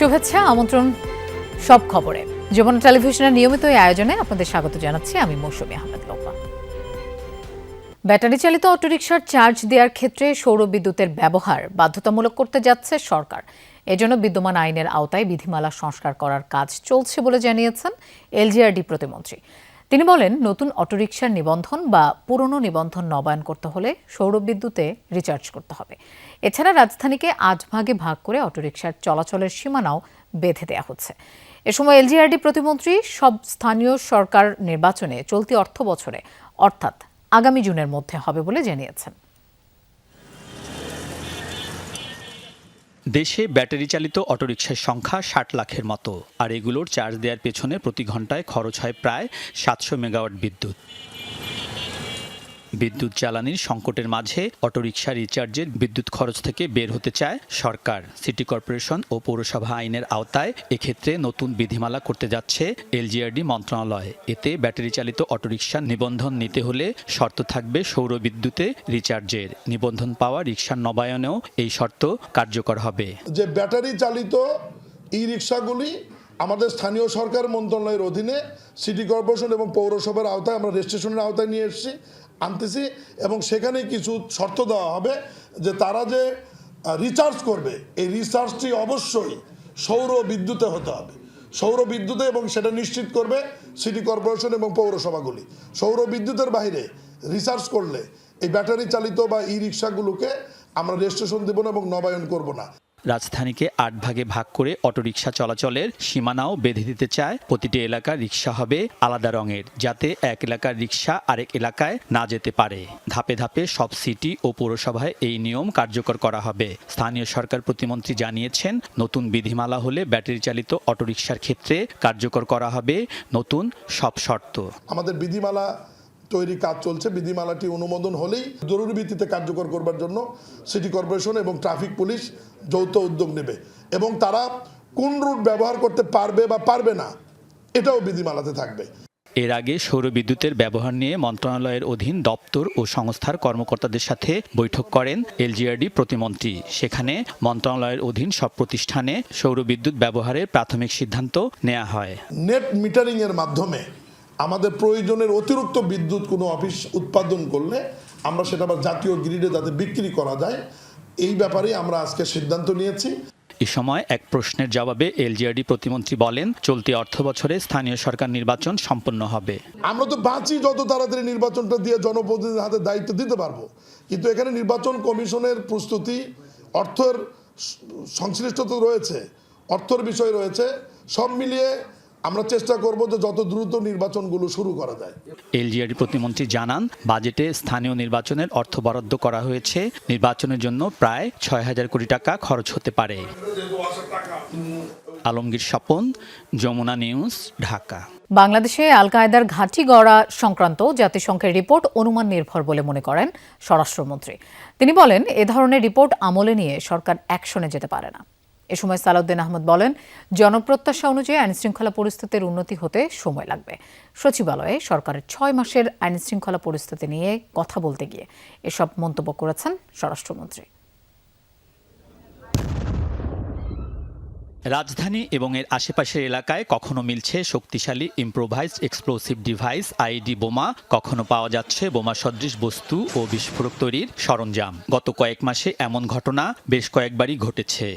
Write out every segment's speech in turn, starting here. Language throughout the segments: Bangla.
শুভেচ্ছা আমন্ত্রণ সব খবরে। যমুনা টেলিভিশনের নিয়মিত এই আয়োজনে আপনাদের স্বাগত জানাচ্ছি আমি মৌসুমী আহমেদ লোপা। ব্যাটারি চালিত অটোরিকশার চার্জ দেওয়ার ক্ষেত্রে সৌর বিদ্যুতের ব্যবহার বাধ্যতামূলক করতে যাচ্ছে সরকার। এজন্য বিদ্যমান আইনের আওতায় বিধিমালা সংস্কার করার কাজ চলছে বলে জানিয়েছেন এলজিআরডি প্রতিমন্ত্রী। তিনি বলেন, নতুন অটোরিকশার নিবন্ধন বা পুরনো নিবন্ধন নবায়ন করতে হলে সৌর বিদ্যুতে রিচার্জ করতে হবে। এছাড়া রাজধানীকে ৮ ভাগে ভাগ করে অটোরিকশার চলাচলের সীমানাও বেঁধে দেওয়া হচ্ছে। এ সময় এলজিআরডি প্রতিমন্ত্রী সব স্থানীয় সরকার নির্বাচনে চলতি অর্থ বছরে অর্থাৎ আগামী জুনের মধ্যে হবে বলে জানিয়েছেন। দেশে ব্যাটারি চালিত অটোরিকশার সংখ্যা ৬০ লাখের মতো, আর এগুলোর চার্জ দেওয়ার পেছনে প্রতি ঘন্টায় খরচ হয় প্রায় ৭০০ মেগাওয়াট বিদ্যুৎ। বিদ্যুৎ জ্বালানির সংকটের মাঝে অটোরিকশা রিচার্জের বিদ্যুৎ খরচ থেকে বের হতে চায় সরকার। সিটি কর্পোরেশন ও পৌরসভা আইনের আওতায় এক্ষেত্রে নতুন বিধিমালা করতে যাচ্ছে এলজিআরডি মন্ত্রণালয়। এতে ব্যাটারি চালিত অটোরিকশা নিবন্ধন নিতে হলে শর্ত থাকবে সৌর বিদ্যুতে রিচার্জের। নিবন্ধন পাওয়া রিকশার নবায়নেও এই শর্ত কার্যকর হবে। যে ব্যাটারি চালিত ই রিক্সাগুলি আমাদের স্থানীয় সরকার মন্ত্রণালয়ের অধীনে সিটি কর্পোরেশন এবং পৌরসভার আওতায় আমরা রেজিস্ট্রেশনের আওতায় নিয়ে আনতেছি এবং সেখানে কিছু শর্ত দেওয়া হবে যে তারা যে রিচার্জ করবে এই রিচার্জটি অবশ্যই সৌর বিদ্যুতে হতে হবে, সৌর বিদ্যুতে, এবং সেটা নিশ্চিত করবে সিটি কর্পোরেশন এবং পৌরসভাগুলি। সৌর বিদ্যুতের বাইরে রিচার্জ করলে এই ব্যাটারি চালিত বা ই রিক্সাগুলোকে আমরা রেজিস্ট্রেশন দেব না এবং নবায়ন করব না। রাজধানীকে ৮ ভাগে ভাগ করে অটোরিকশা চলাচলের সীমানাও বেঁধে দিতে চায়। প্রতিটি এলাকার রিকশা হবে আলাদা রঙের, যাতে এক এলাকার রিকশা আরেক এলাকায় না যেতে পারে। ধাপে ধাপে সব সিটি ও পৌরসভায় এই নিয়ম কার্যকর করা হবে। স্থানীয় সরকার প্রতিমন্ত্রী জানিয়েছেন, নতুন বিধিমালা হলে ব্যাটারি চালিত অটোরিকশার ক্ষেত্রে কার্যকর করা হবে নতুন সব শর্ত। আমাদের বিধিমালা তৈরি কাজ চলছে। বিধিমালাটি অনুমোদন হলেই জরুরি ভিত্তিতে কার্যকর করবার জন্য সিটি কর্পোরেশন এবং ট্রাফিক পুলিশ যৌথ উদ্যোগ নেবে এবং তারা কোন রুট ব্যবহার করতে পারবে বা পারবে না এটাও বিধিমালাতে থাকবে। এর আগে সৌর বিদ্যুতের ব্যবহার নিয়ে মন্ত্রণালয়ের অধীন দপ্তর ও সংস্থার কর্মকর্তাদের সাথে বৈঠক করেন এলজিআরডি প্রতিমন্ত্রী। সেখানে মন্ত্রণালয়ের অধীন সব প্রতিষ্ঠানে সৌর বিদ্যুৎ ব্যবহারের প্রাথমিক সিদ্ধান্ত নেওয়া হয়। নেট মিটারিং এর মাধ্যমে আমাদের প্রয়োজনের অতিরিক্ত বিদ্যুৎ কোনো অফিস উৎপাদন করলে আমরা সেটা আবার জাতীয় গ্রিডে যাতে বিক্রি করা যায়, এই ব্যাপারে আমরা আজকে সিদ্ধান্ত নিয়েছি। এ সময় এক প্রশ্নের জবাবে এলজিআরডি প্রতিমন্ত্রী বলেন, চলতি অর্থ বছরে স্থানীয় সরকার নির্বাচন সম্পন্ন হবে। আমরা তো বাঁচি যত তাড়াতাড়ি নির্বাচনটা দিয়ে জনপ্রতিনিধিদের হাতে দায়িত্ব দিতে পারবো, কিন্তু এখানে নির্বাচন কমিশনের প্রস্তুতি, অর্থের সংশ্লিষ্টতা রয়েছে, অর্থের বিষয় রয়েছে, সব মিলিয়ে আমরা চেষ্টা করব যে যত দ্রুত নির্বাচনগুলো শুরু করা যায়। এলজিআরডি প্রতিমন্ত্রী জানান, বাজেটে স্থানীয় নির্বাচনের অর্থ বরাদ্দ করা হয়েছে। নির্বাচনের জন্য প্রায় ৬,০০০ কোটি টাকা খরচ হতে পারে। আলমগীর স্বপন, যমুনা নিউজ, ঢাকা। বাংলাদেশে আল কায়েদার ঘাঁটি গড়া সংক্রান্ত জাতিসংঘের রিপোর্ট অনুমান নির্ভর বলে মনে করেন স্বরাষ্ট্রমন্ত্রী। তিনি বলেন, এ ধরনের রিপোর্ট আমলে নিয়ে সরকার অ্যাকশনে যেতে পারে না। এ সময় সালাউদ্দিন আহমদ বলেন, জনপ্রত্যাশা অনুযায়ী আইনশৃঙ্খলা পরিস্থিতির উন্নতি হতে সময় লাগবে। সচিবালয়ে সরকারের ৬ মাসের আইনশৃঙ্খলা পরিস্থিতি নিয়ে কথা বলতে গিয়ে এসব মন্তব্য করেছেন স্বরাষ্ট্রমন্ত্রী। রাজধানী এবং এর আশেপাশের এলাকায় কখনো মিলছে শক্তিশালী ইম্প্রোভাইজড এক্সপ্লোসিভ ডিভাইস আইডি বোমা, কখনো পাওয়া যাচ্ছে বোমা সদৃশ বস্তু ও বিস্ফোরক তৈরির সরঞ্জাম। গত কয়েক মাসে এমন ঘটনা বেশ কয়েকবারই ঘটেছে।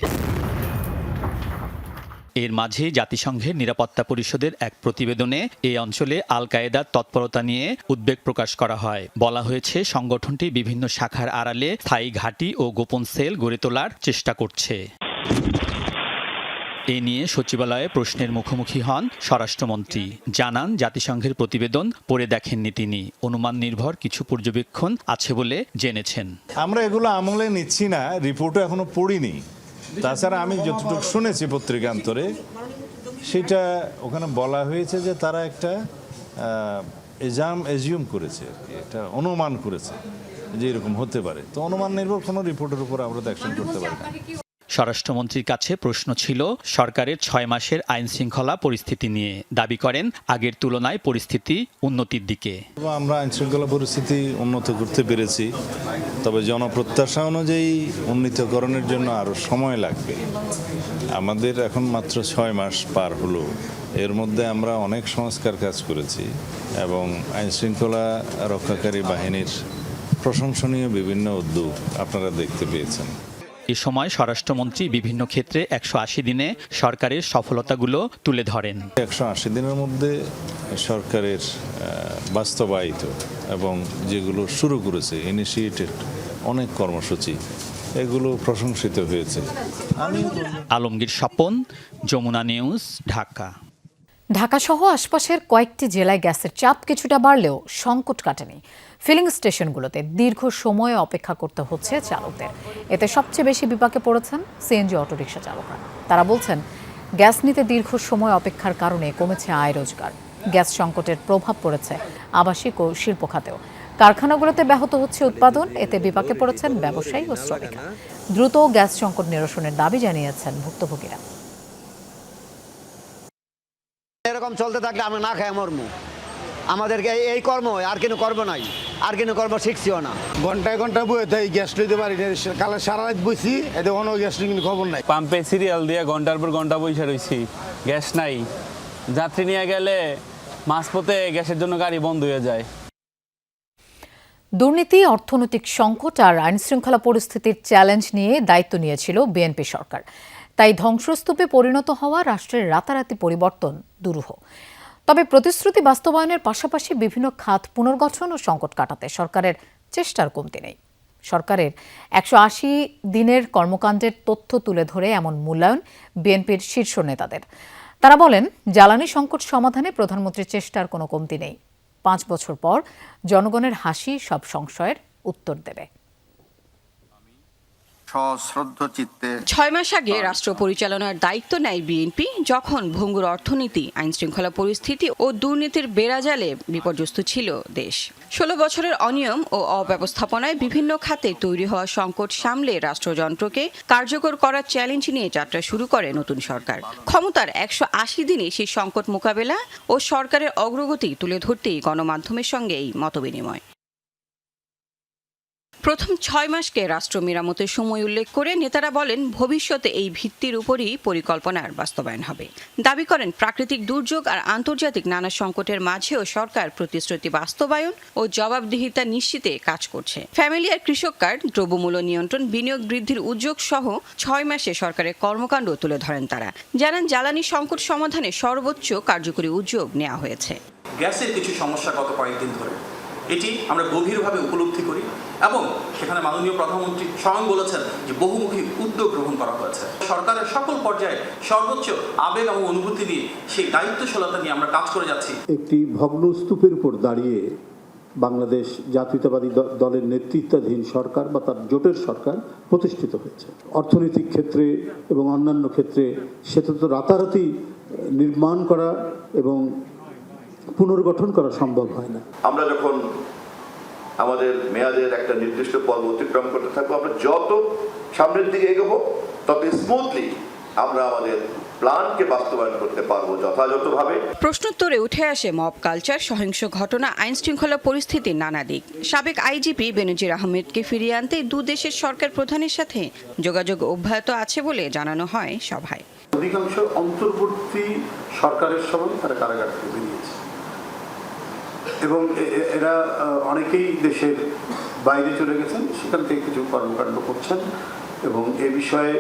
এর মাঝে জাতিসংঘের নিরাপত্তা পরিষদের এক প্রতিবেদনে এই অঞ্চলে আল কায়েদার তৎপরতা নিয়ে উদ্বেগ প্রকাশ করা হয়। বলা হয়েছে, সংগঠনটি বিভিন্ন শাখার আড়ালে স্থায়ী ঘাঁটি ও গোপন সেল গড়ে তোলার চেষ্টা করছে। এ নিয়ে সচিবালয়ে প্রশ্নের মুখোমুখি হন স্বরাষ্ট্রমন্ত্রী। জানান, জাতিসংঘের প্রতিবেদন পড়ে দেখেননি তিনি। অনুমান নির্ভর কিছু পর্যবেক্ষণ আছে বলে জেনেছেন। আমরা এগুলো আমলে নিচ্ছি না, রিপোর্টও এখনো পড়িনি। তাছাড়া আমি যতটুকু শুনেছি পত্রিকান্তরে, সেটা ওখানে বলা হয়েছে যে তারা একটা এজিউম করেছে, একটা অনুমান করেছে যে এরকম হতে পারে। তো অনুমান নির্ভর কোনো রিপোর্টের উপর আমরা তো অ্যাকশন করতে পারি না। স্বরাষ্ট্রমন্ত্রীর কাছে প্রশ্ন ছিল সরকারের ৬ মাসের আইন শৃঙ্খলা পরিস্থিতি নিয়ে। দাবি করেন, আগের তুলনায় পরিস্থিতি উন্নতির দিকে। আমরা আইন শৃঙ্খলা পরিস্থিতি উন্নত করতে পেরেছি, তবে জনপ্রত্যাশা অনুযায়ী উন্নীতকরণের জন্য আরও সময় লাগবে। আমাদের এখন মাত্র 6 মাস পার হলো, এর মধ্যে আমরা অনেক সংস্কার কাজ করেছি এবং আইনশৃঙ্খলা রক্ষাকারী বাহিনীর প্রশংসনীয় বিভিন্ন উদ্যোগ আপনারা দেখতে পেয়েছেন। এ সময় স্বরাষ্ট্রমন্ত্রী বিভিন্ন ক্ষেত্রে 180 দিনে সরকারের সফলতাগুলো তুলে ধরেন। 180 দিনের মধ্যে সরকারের বাস্তবায়িত এবং যেগুলো শুরু করেছে ইনিশিয়েটেড অনেক কর্মসূচি, এগুলো প্রশংসিত হয়েছে। আলমগীর স্বপন, যমুনা নিউজ, ঢাকা। ঢাকাসহ আশপাশের কয়েকটি জেলায় গ্যাসের চাপ কিছুটা বাড়লেও সংকট কাটেনি। ফিলিং স্টেশনগুলোতে দীর্ঘ সময় অপেক্ষা করতে হচ্ছে চালকদের। এতে সবচেয়ে বেশি বিপাকে পড়েছেন সিএনজি অটোরিকশা চালকরা। তারা বলছেন, গ্যাস নিতে দীর্ঘ সময় অপেক্ষার কারণে কমেছে আয় রোজগার। গ্যাস সংকটের প্রভাব পড়েছে আবাসিক ও শিল্প খাতেও। কারখানাগুলোতে ব্যাহত হচ্ছে উৎপাদন, এতে বিপাকে পড়েছেন ব্যবসায়ী ও শ্রমিকরা। দ্রুত গ্যাস সংকট নিরসনের দাবি জানিয়েছেন ভুক্তভোগীরা। এরকম চলতে থাকলে আমি না খাই মরমু। আমাদেরকে এই কর্ম আর কোনো কর্ম নাই, আর কোনো কর্ম শিখছিও না। ঘন্টায় ঘন্টায় বয়ে তাই গ্যাস লইতে পারি না, কালে সারা রাত বইছি, এতে কোনো গ্যাস কিন্তু খবর নাই। পাম্পে সিরিয়াল দিয়ে ঘন্টার পর ঘন্টা বসে রয়েছি, গ্যাস নাই। যাত্রী নিয়ে গেলে মাঝপথে গ্যাসের জন্য গাড়ি বন্ধ হয়ে যায়। দুর্নীতি, অর্থনৈতিক সংকট আর আইনশৃঙ্খলা পরিস্থিতির চ্যালেঞ্জ নিয়ে দায়িত্ব নিয়েছিল বিএনপি সরকার। তাই ধ্বংসস্তূপে পরিণত হওয়া রাষ্ট্রের রাতারাতি পরিবর্তন দুরূহ। তবে প্রতিশ্রুতি বাস্তবায়নের পাশাপাশি বিভিন্ন খাত পুনর্গঠন ও সংকট কাটাতে সরকারের চেষ্টার কমতি নেই। সরকারের 180 দিনের কর্মকাণ্ডের তথ্য তুলে ধরে এমন মূল্যায়ন বিএনপির শীর্ষ নেতাদের। তারা বলেন, জ্বালানি সংকট সমাধানে প্রধানমন্ত্রীর চেষ্টার কোনো কমতি নেই। 5 বছর পর জনগণের হাসি সব সংশয়ের উত্তর দেবে। 6 মাস আগে রাষ্ট্র পরিচালনার দায়িত্ব নেয় বিএনপি, যখন ভঙ্গুর অর্থনীতি, আইনশৃঙ্খলা পরিস্থিতি ও দুর্নীতির বেড়াজালে বিপর্যস্ত ছিল দেশ। 16 বছরের অনিয়ম ও অব্যবস্থাপনায় বিভিন্ন খাতে তৈরি হওয়া সংকট সামলে রাষ্ট্রযন্ত্রকে কার্যকর করার চ্যালেঞ্জ নিয়ে যাত্রা শুরু করে নতুন সরকার। ক্ষমতার 180 দিনে সেই সংকট মোকাবেলা ও সরকারের অগ্রগতি তুলে ধরতেই গণমাধ্যমের সঙ্গে এই মতবিনিময়। প্রথম 6 মাসকে রাষ্ট্র মেরামতের সময় উল্লেখ করে নেতারা বলেন, ভবিষ্যতে এই ভিত্তির উপরই পরিকল্পনার বাস্তবায়ন হবে। দাবি করেন, প্রাকৃতিক দুর্যোগ আর আন্তর্জাতিক নানা সংকটের মাঝেও সরকার প্রতিশ্রুতি বাস্তবায়ন ও জবাবদিহিতা নিশ্চিতে কাজ করছে। ফ্যামিলি আর কৃষক কার্ড, দ্রব্যমূল্য নিয়ন্ত্রণ, বিনিয়োগ বৃদ্ধির উদ্যোগ সহ 6 মাসে সরকারের কর্মকাণ্ড তুলে ধরেন তারা। জানান, জ্বালানি সংকট সমাধানে সর্বোচ্চ কার্যকরী উদ্যোগ নেওয়া হয়েছে। গ্যাসের কিছু সমস্যা গত কয়েকদিন ধরে, এটি আমরা গভীরভাবে উপলব্ধি করি এবং সেখানে মাননীয় প্রধানমন্ত্রী স্বয়ং বলেছেন যে বহুমুখী উদ্যোগ গ্রহণ করা হয়েছে। সরকারের সকল পর্যায়ে সর্বোচ্চ আবেগ এবং অনুভূতি দিয়ে সেই দায়িত্বশীলতা নিয়ে আমরা কাজ করে যাচ্ছি। একটি ভগ্ন স্তূপের উপর দাঁড়িয়ে বাংলাদেশ জাতীয়তাবাদী দলের নেতৃত্বাধীন সরকার বা তার জোটের সরকার প্রতিষ্ঠিত হয়েছে। অর্থনৈতিক ক্ষেত্রে এবং অন্যান্য ক্ষেত্রে সেটা তো রাতারাতি নির্মাণ করা এবং পুনর্গঠন করা সম্ভব হয় না। আমরা যখন আমাদের মেয়াদের একটা নির্দিষ্ট পর্ব অতিক্রম করতে থাকবো, আমরা যত সামনের দিকে এগোবো তত স্মুথলি আমরা আমাদের প্ল্যানকে বাস্তবায়ন করতে পারবো যথাযথভাবে। প্রশ্নোত্তরে উঠে আসে মব কালচার, সহিংস ঘটনা, আইনশৃঙ্খলা পরিস্থিতির নানা দিক। সাবেক আইজিপি বেনজির আহমেদকে ফিরিয়ে আনতে দু দেশের সরকার প্রধানের সাথে যোগাযোগ অব্যাহত আছে বলে জানানো হয় সভায়। অধিকাংশ অন্তর্বর্তী সরকারের সময় তারা কারাগার থেকে বেরিয়েছে এবং এরা অনেকেই দেশের বাইরে চলে গেছেন, সেখান থেকে কিছু কর্মকাণ্ড করছেন এবং এ বিষয়ে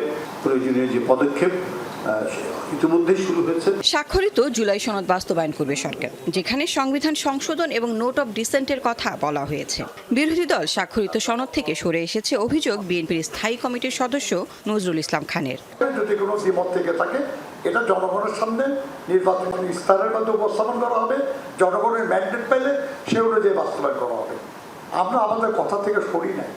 প্রয়োজনীয় যে পদক্ষেপ ইতিমধ্যেই শুরু হয়েছে। স্বাক্ষরিত জুলাই সনদ বাস্তবায়ন করবে সরকার, যেখানে সংবিধান সংশোধন এবং নোট অফ ডিসেন্টের কথা বলা হয়েছে। বিরোধী দল স্বাক্ষরিত সনদ থেকে সরে এসেছে অভিযোগ বিএনপির স্থায়ী কমিটির সদস্য নজরুল ইসলাম খানের। যদি কোনো দ্বিমত থেকে থাকে, এটা জনগণের সামনে নির্বাচন ইস্তাহারের মধ্যে উপস্থাপন করা হবে, জনগণের ম্যান্ডেট পেলে সে অনুযায়ী বাস্তবায়ন করা হবে। আমরা আমাদের কথা থেকে সরি নাই,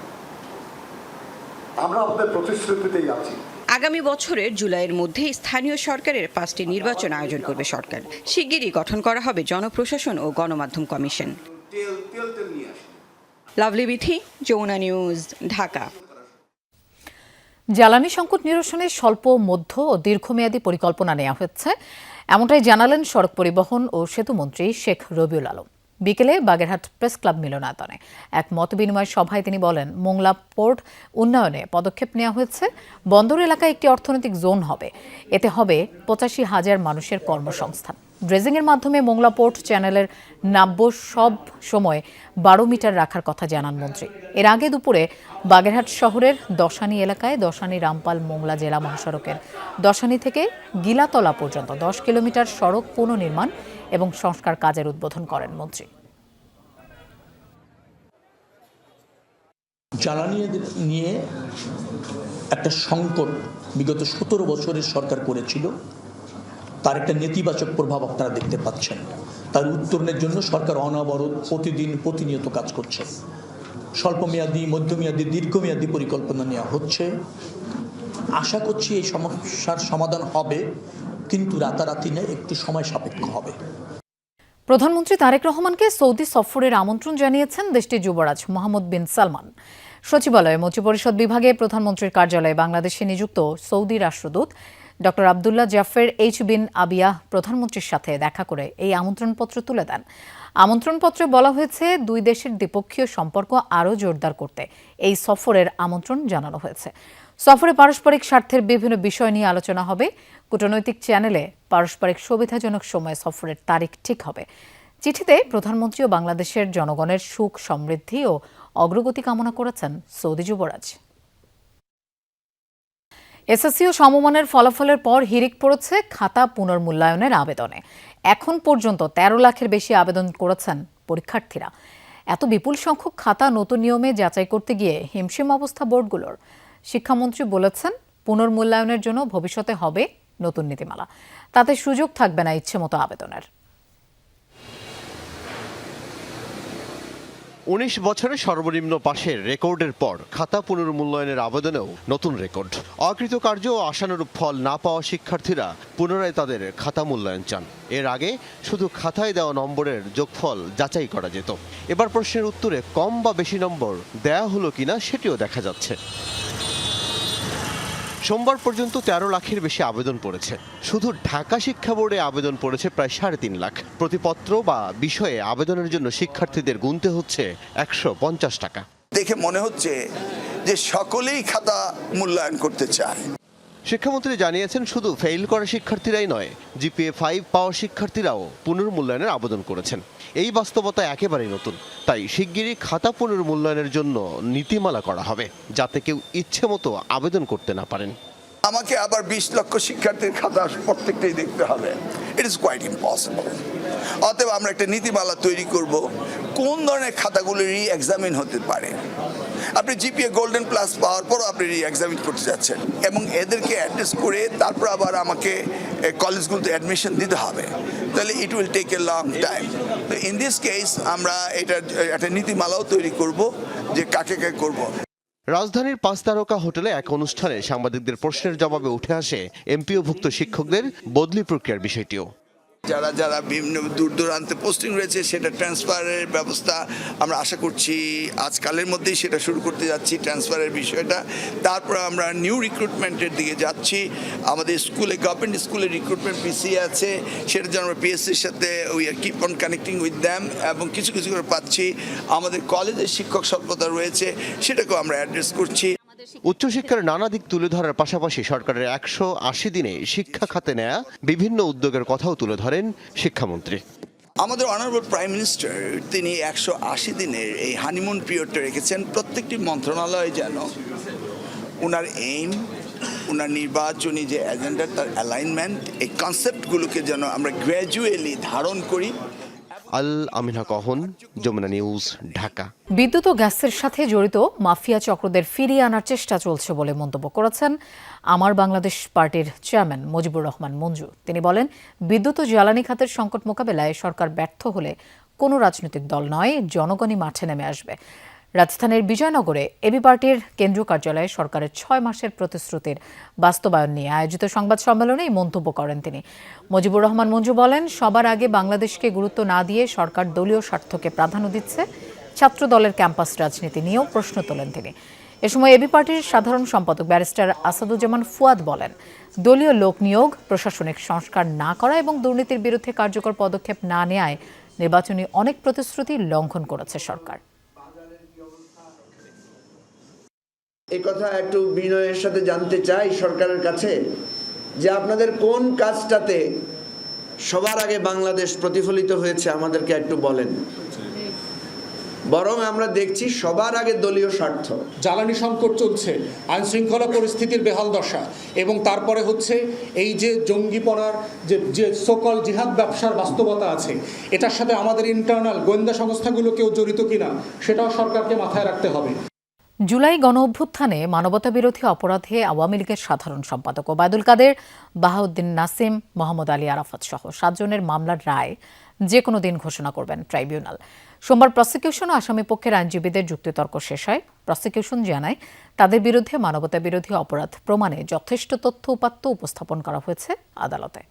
আমরা আমাদের প্রতিশ্রুতিতেই আছি। আগামী বছরের জুলাইয়ের মধ্যে স্থানীয় সরকারের 5টি নির্বাচন আয়োজন করবে সরকার। শিগগিরই গঠন করা হবে জনপ্রশাসন ও গণমাধ্যম কমিশন। লাভলি বিথি, যমুনা নিউজ, ঢাকা। জ্বালানি সংকট নিরসনে স্বল্প, মধ্য ও দীর্ঘমেয়াদী পরিকল্পনা নেওয়া হচ্ছে, এমনটাই জানালেন সড়ক পরিবহন ও সেতুমন্ত্রী শেখ রবিউল আলম। বিকেলে বাগেরহাট প্রেস ক্লাব মিলনায়তনে এক মতবিনিময় সভায় তিনি বলেন, মোংলা পোর্ট উন্নয়নে পদক্ষেপ নেওয়া হয়েছে। বন্দর এলাকায় একটি অর্থনৈতিক জোন হবে। এতে হবে 85,000 মানুষের কর্মসংস্থান। ড্রেজিংয়ের মাধ্যমে মোংলা পোর্ট চ্যানেলের নাব্য সব সময় 12 মিটার রাখার কথা জানান মন্ত্রী। এর আগে দুপুরে বাগেরহাট শহরের দশানী এলাকায় দশানী রামপাল মোংলা জেলা মহাসড়কের দশানী থেকে গিলাতলা পর্যন্ত 10 কিলোমিটার সড়ক পুনর্নির্মাণ এবং সংস্কার কাজের উদ্বোধন করেন মন্ত্রী। জ্বালানি নিয়ে একটা সংকট বিগত 17 বছরের সরকার করেছিল, তার একটা নেতিবাচক প্রভাব আপনারা দেখতে পাচ্ছেন। তার উত্তরণের জন্য সরকার অনবরত প্রতিনিয়ত কাজ করছে। স্বল্পমেয়াদী, মধ্যমেয়াদী, দীর্ঘমেয়াদী পরিকল্পনা নেওয়া হচ্ছে। আশা করছি এই সমস্যার সমাধান হবে, কিন্তু রাতারাতি নয়, একটু সময় সাপেক্ষ হবে। প্রধানমন্ত্রী তারেক রহমানকে সৌদি সফরের আমন্ত্রণ জানিয়েছেন দেশটির যুবরাজ মোহাম্মদ বিন সালমান। সচিবালয়ে মন্ত্রিপরিষদ বিভাগে প্রধানমন্ত্রীর কার্যালয়ে বাংলাদেশে নিযুক্ত সৌদি রাষ্ট্রদূত ডক্টর আবদুল্লাহ জাফর এইচ বিন আবিয়াহ প্রধানমন্ত্রীর সাথে দেখা করে এই আমন্ত্রণপত্র তুলে দেন। আমন্ত্রণপত্রে বলা হয়েছে, দুই দেশের দ্বিপক্ষীয় সম্পর্ক আরও জোরদার করতে এই সফরের আমন্ত্রণ জানানো হয়েছে। সফরে পারস্পরিক স্বার্থের বিভিন্ন বিষয় নিয়ে আলোচনা হবে। কূটনৈতিক চ্যানেলে পারস্পরিক সুবিধাজনক সময়ে সফরের তারিখ ঠিক হবে। চিঠিতে প্রধানমন্ত্রী ও বাংলাদেশের জনগণের সুখ, সমৃদ্ধি ও অগ্রগতি কামনা করেছেন সৌদি যুবরাজ। এসএসসি ও সমমানের ফলাফলের পর হিড়িক পড়েছে খাতা পুনর্মূল্যায়নের আবেদনে। এখন পর্যন্ত 13 লাখের বেশি আবেদন করেছেন পরীক্ষার্থীরা। এত বিপুল সংখ্যক খাতা নতুন নিয়মে যাচাই করতে গিয়ে হিমশিম অবস্থা বোর্ডগুলোর। শিক্ষামন্ত্রী বলেছেন, পুনর্মূল্যায়নের জন্য ভবিষ্যতে হবে নতুন নীতিমালা। তাতে সুযোগ থাকবে না ইচ্ছেমতো আবেদনের। 19 বছরে সর্বনিম্ন পাশের রেকর্ডের পর খাতা পুনর্মূল্যায়নের আবেদনেও নতুন রেকর্ড। অকৃতকার্য ও আশানুরূপ ফল না পাওয়া শিক্ষার্থীরা পুনরায় তাদের খাতা মূল্যায়ন চান। এর আগে শুধু খাতায় দেওয়া নম্বরের যোগফল যাচাই করা যেত। এবার প্রশ্নের উত্তরে কম বা বেশি নম্বর দেয়া হলো কিনা সেটিও দেখা যাচ্ছে। সোমবার পর্যন্ত 13 লাখের বেশি আবেদন পড়েছে। শুধু ঢাকা শিক্ষা বোর্ডে আবেদন পড়েছে প্রায় 3.5 লাখ। প্রতিপত্র বা বিষয়ে আবেদনের জন্য শিক্ষার্থীদের গুনতে হচ্ছে 150 টাকা। দেখে মনে হচ্ছে যে সকলেই খাতা মূল্যায়ন করতে চায়। শিক্ষামন্ত্রী জানিয়েছেন, শুধু ফেইল করা শিক্ষার্থীরাই নয়, জিপিএ 5 পাওয়া শিক্ষার্থীরাও পুনর্মূল্যায়নের আবেদন করেছেন। এই বাস্তবতা একেবারেই নতুন। তাই শিগগিরই খাতা পুনর্মূল্যায়নের জন্য নীতিমালা করা হবে, যাতে কেউ ইচ্ছে মতো আবেদন করতে না পারেন। আমাকে আবার 20 লক্ষ শিক্ষার্থীর খাতা প্রত্যেকটাই দেখতে হবে। It is quite impossible. অতএব আমরা একটা নীতিমালা তৈরি করব, কোন ধরনের খাতাগুলো রি এক্সামিন হতে পারে। আপনি জিপিএ গোল্ডেন প্লাস পাওয়ার পরও আপনি রি এক্সামিন করতে যাচ্ছেন, এবং এদেরকে অ্যাড্রেস করে তারপর আবার আমাকে কলেজগুলোতে অ্যাডমিশন দিতে হবে, তাহলে it will take a long time. তো ইন দিস কেস আমরা এটার একটা নীতিমালাও তৈরি করব যে কাকে কাকে করব। রাজধানীর 5 তারকা হোটেলে এক অনুষ্ঠানে সাংবাদিকদের প্রশ্নের জবাবে উঠে আসে এমপিওভুক্ত শিক্ষকদের বদলি প্রক্রিয়ার বিষয়টিও। যারা যারা বিভিন্ন দূর দূরান্তে পোস্টিং রয়েছে, সেটা ট্রান্সফারের ব্যবস্থা আমরা আশা করছি আজকালের মধ্যেই সেটা শুরু করতে যাচ্ছি, ট্রান্সফারের বিষয়টা। তারপর আমরা নিউ রিক্রুটমেন্টের দিকে যাচ্ছি। আমাদের স্কুলে, গভর্নমেন্ট স্কুলে রিক্রুটমেন্ট পিসি আছে, সেটা যেন আমরা পিএসসির সাথে we are keep on connecting with them, এবং কিছু কিছু করে পাচ্ছি। আমাদের কলেজের শিক্ষক স্বল্পতা রয়েছে, সেটাকেও আমরা অ্যাড্রেস করছি। উচ্চশিক্ষার নানা দিক তুলে ধরার পাশাপাশি সরকারের 180 দিনে শিক্ষা খাতে নেয়া বিভিন্ন উদ্যোগের কথাও তুলে ধরেন শিক্ষামন্ত্রী। আমাদের অনারেবল প্রাইম মিনিস্টার তিনি 180 দিনের এই হানিমুন পিরিয়ডটা রেখেছেন। প্রত্যেকটি মন্ত্রণালয় যেন ওনার এইম, ওনার নির্বাচনী যে এজেন্ডা, তার অ্যালাইনমেন্ট, এই কনসেপ্টগুলোকে যেন আমরা গ্র্যাজুয়ালি ধারণ করি। আল আমিনা কহন, যমুনা নিউজ, ঢাকা। বিদ্যুৎ ও গ্যাসের সাথে জড়িত মাফিয়া চক্রদের ফিরিয়ে আনার চেষ্টা চলছে বলে মন্তব্য করেছেন আমার বাংলাদেশ পার্টির চেয়ারম্যান মুজিবুর রহমান মঞ্জু। তিনি বলেন, বিদ্যুৎ ও জ্বালানি খাতের সংকট মোকাবেলায় সরকার ব্যর্থ হলে কোনো রাজনৈতিক দল নয়, জনগণই মাঠে নেমে আসবে। রাজধানীর বিজয়নগরে এবি পার্টির কেন্দ্রীয় কার্যালয়ে সরকারের 6 মাসের প্রতিশ্রুতির বাস্তবায়ন নিয়ে আয়োজিত সংবাদ সম্মেলনে এই মন্তব্য করেন তিনি। মুজিবুর রহমান মঞ্জু বলেন, সবার আগে বাংলাদেশকে গুরুত্ব না দিয়ে সরকার দলীয় স্বার্থকে প্রাধান্য দিচ্ছে। ছাত্র দলের ক্যাম্পাস রাজনীতি নিয়েও প্রশ্ন তোলেন তিনি। এ সময় এবি পার্টির সাধারণ সম্পাদক ব্যারিস্টার আসাদুজ্জামান ফুয়াদ বলেন, দলীয় লোক নিয়োগ, প্রশাসনিক সংস্কার না করা এবং দুর্নীতির বিরুদ্ধে কার্যকর পদক্ষেপ না নেয়ায় নির্বাচনী অনেক প্রতিশ্রুতি লঙ্ঘন করেছে সরকার। এই কথা একটু বিনয়ের সাথে জানতে চাই সরকারের কাছে যে আপনাদের কোন কাজটাতে সবার আগে বাংলাদেশ প্রতিফলিত হয়েছে আমাদেরকে একটু বলেন। বরং আমরা দেখছি সবার আগে দলীয় স্বার্থ। জ্বালানি সংকট চলছে, আইন শৃঙ্খলা পরিস্থিতির বেহাল দশা, এবং তারপরে হচ্ছে এই যে জঙ্গিপনার যে সকল জিহাদ ব্যবসার বাস্তবতা আছে, এটার সাথে আমাদের ইন্টারনাল গোয়েন্দা সংস্থাগুলোকেও জড়িত কিনা সেটাও সরকারকে মাথায় রাখতে হবে। জুলাই গণঅভ্যুত্থানে মানবতাবিরোধী অপরাধে আওয়ামী লীগের সাধারণ সম্পাদক ওবায়দুল কাদের, বাহাউদ্দিন নাসিম, মোহাম্মদ আলী আরাফাত সহ 7 জনের মামলার রায় যে কোনো দিন ঘোষণা করবেন ট্রাইব্যুনাল। সোমবার প্রসিকিউশন ও আসামি পক্ষের আইনজীবীদের যুক্তিতর্ক শেষ হয়। প্রসিকিউশন জানায় তাদের বিরুদ্ধে মানবতাবিরোধী অপরাধ প্রমাণে যথেষ্ট তথ্য উপাত্ত উপস্থাপন করা হয়েছে আদালতে।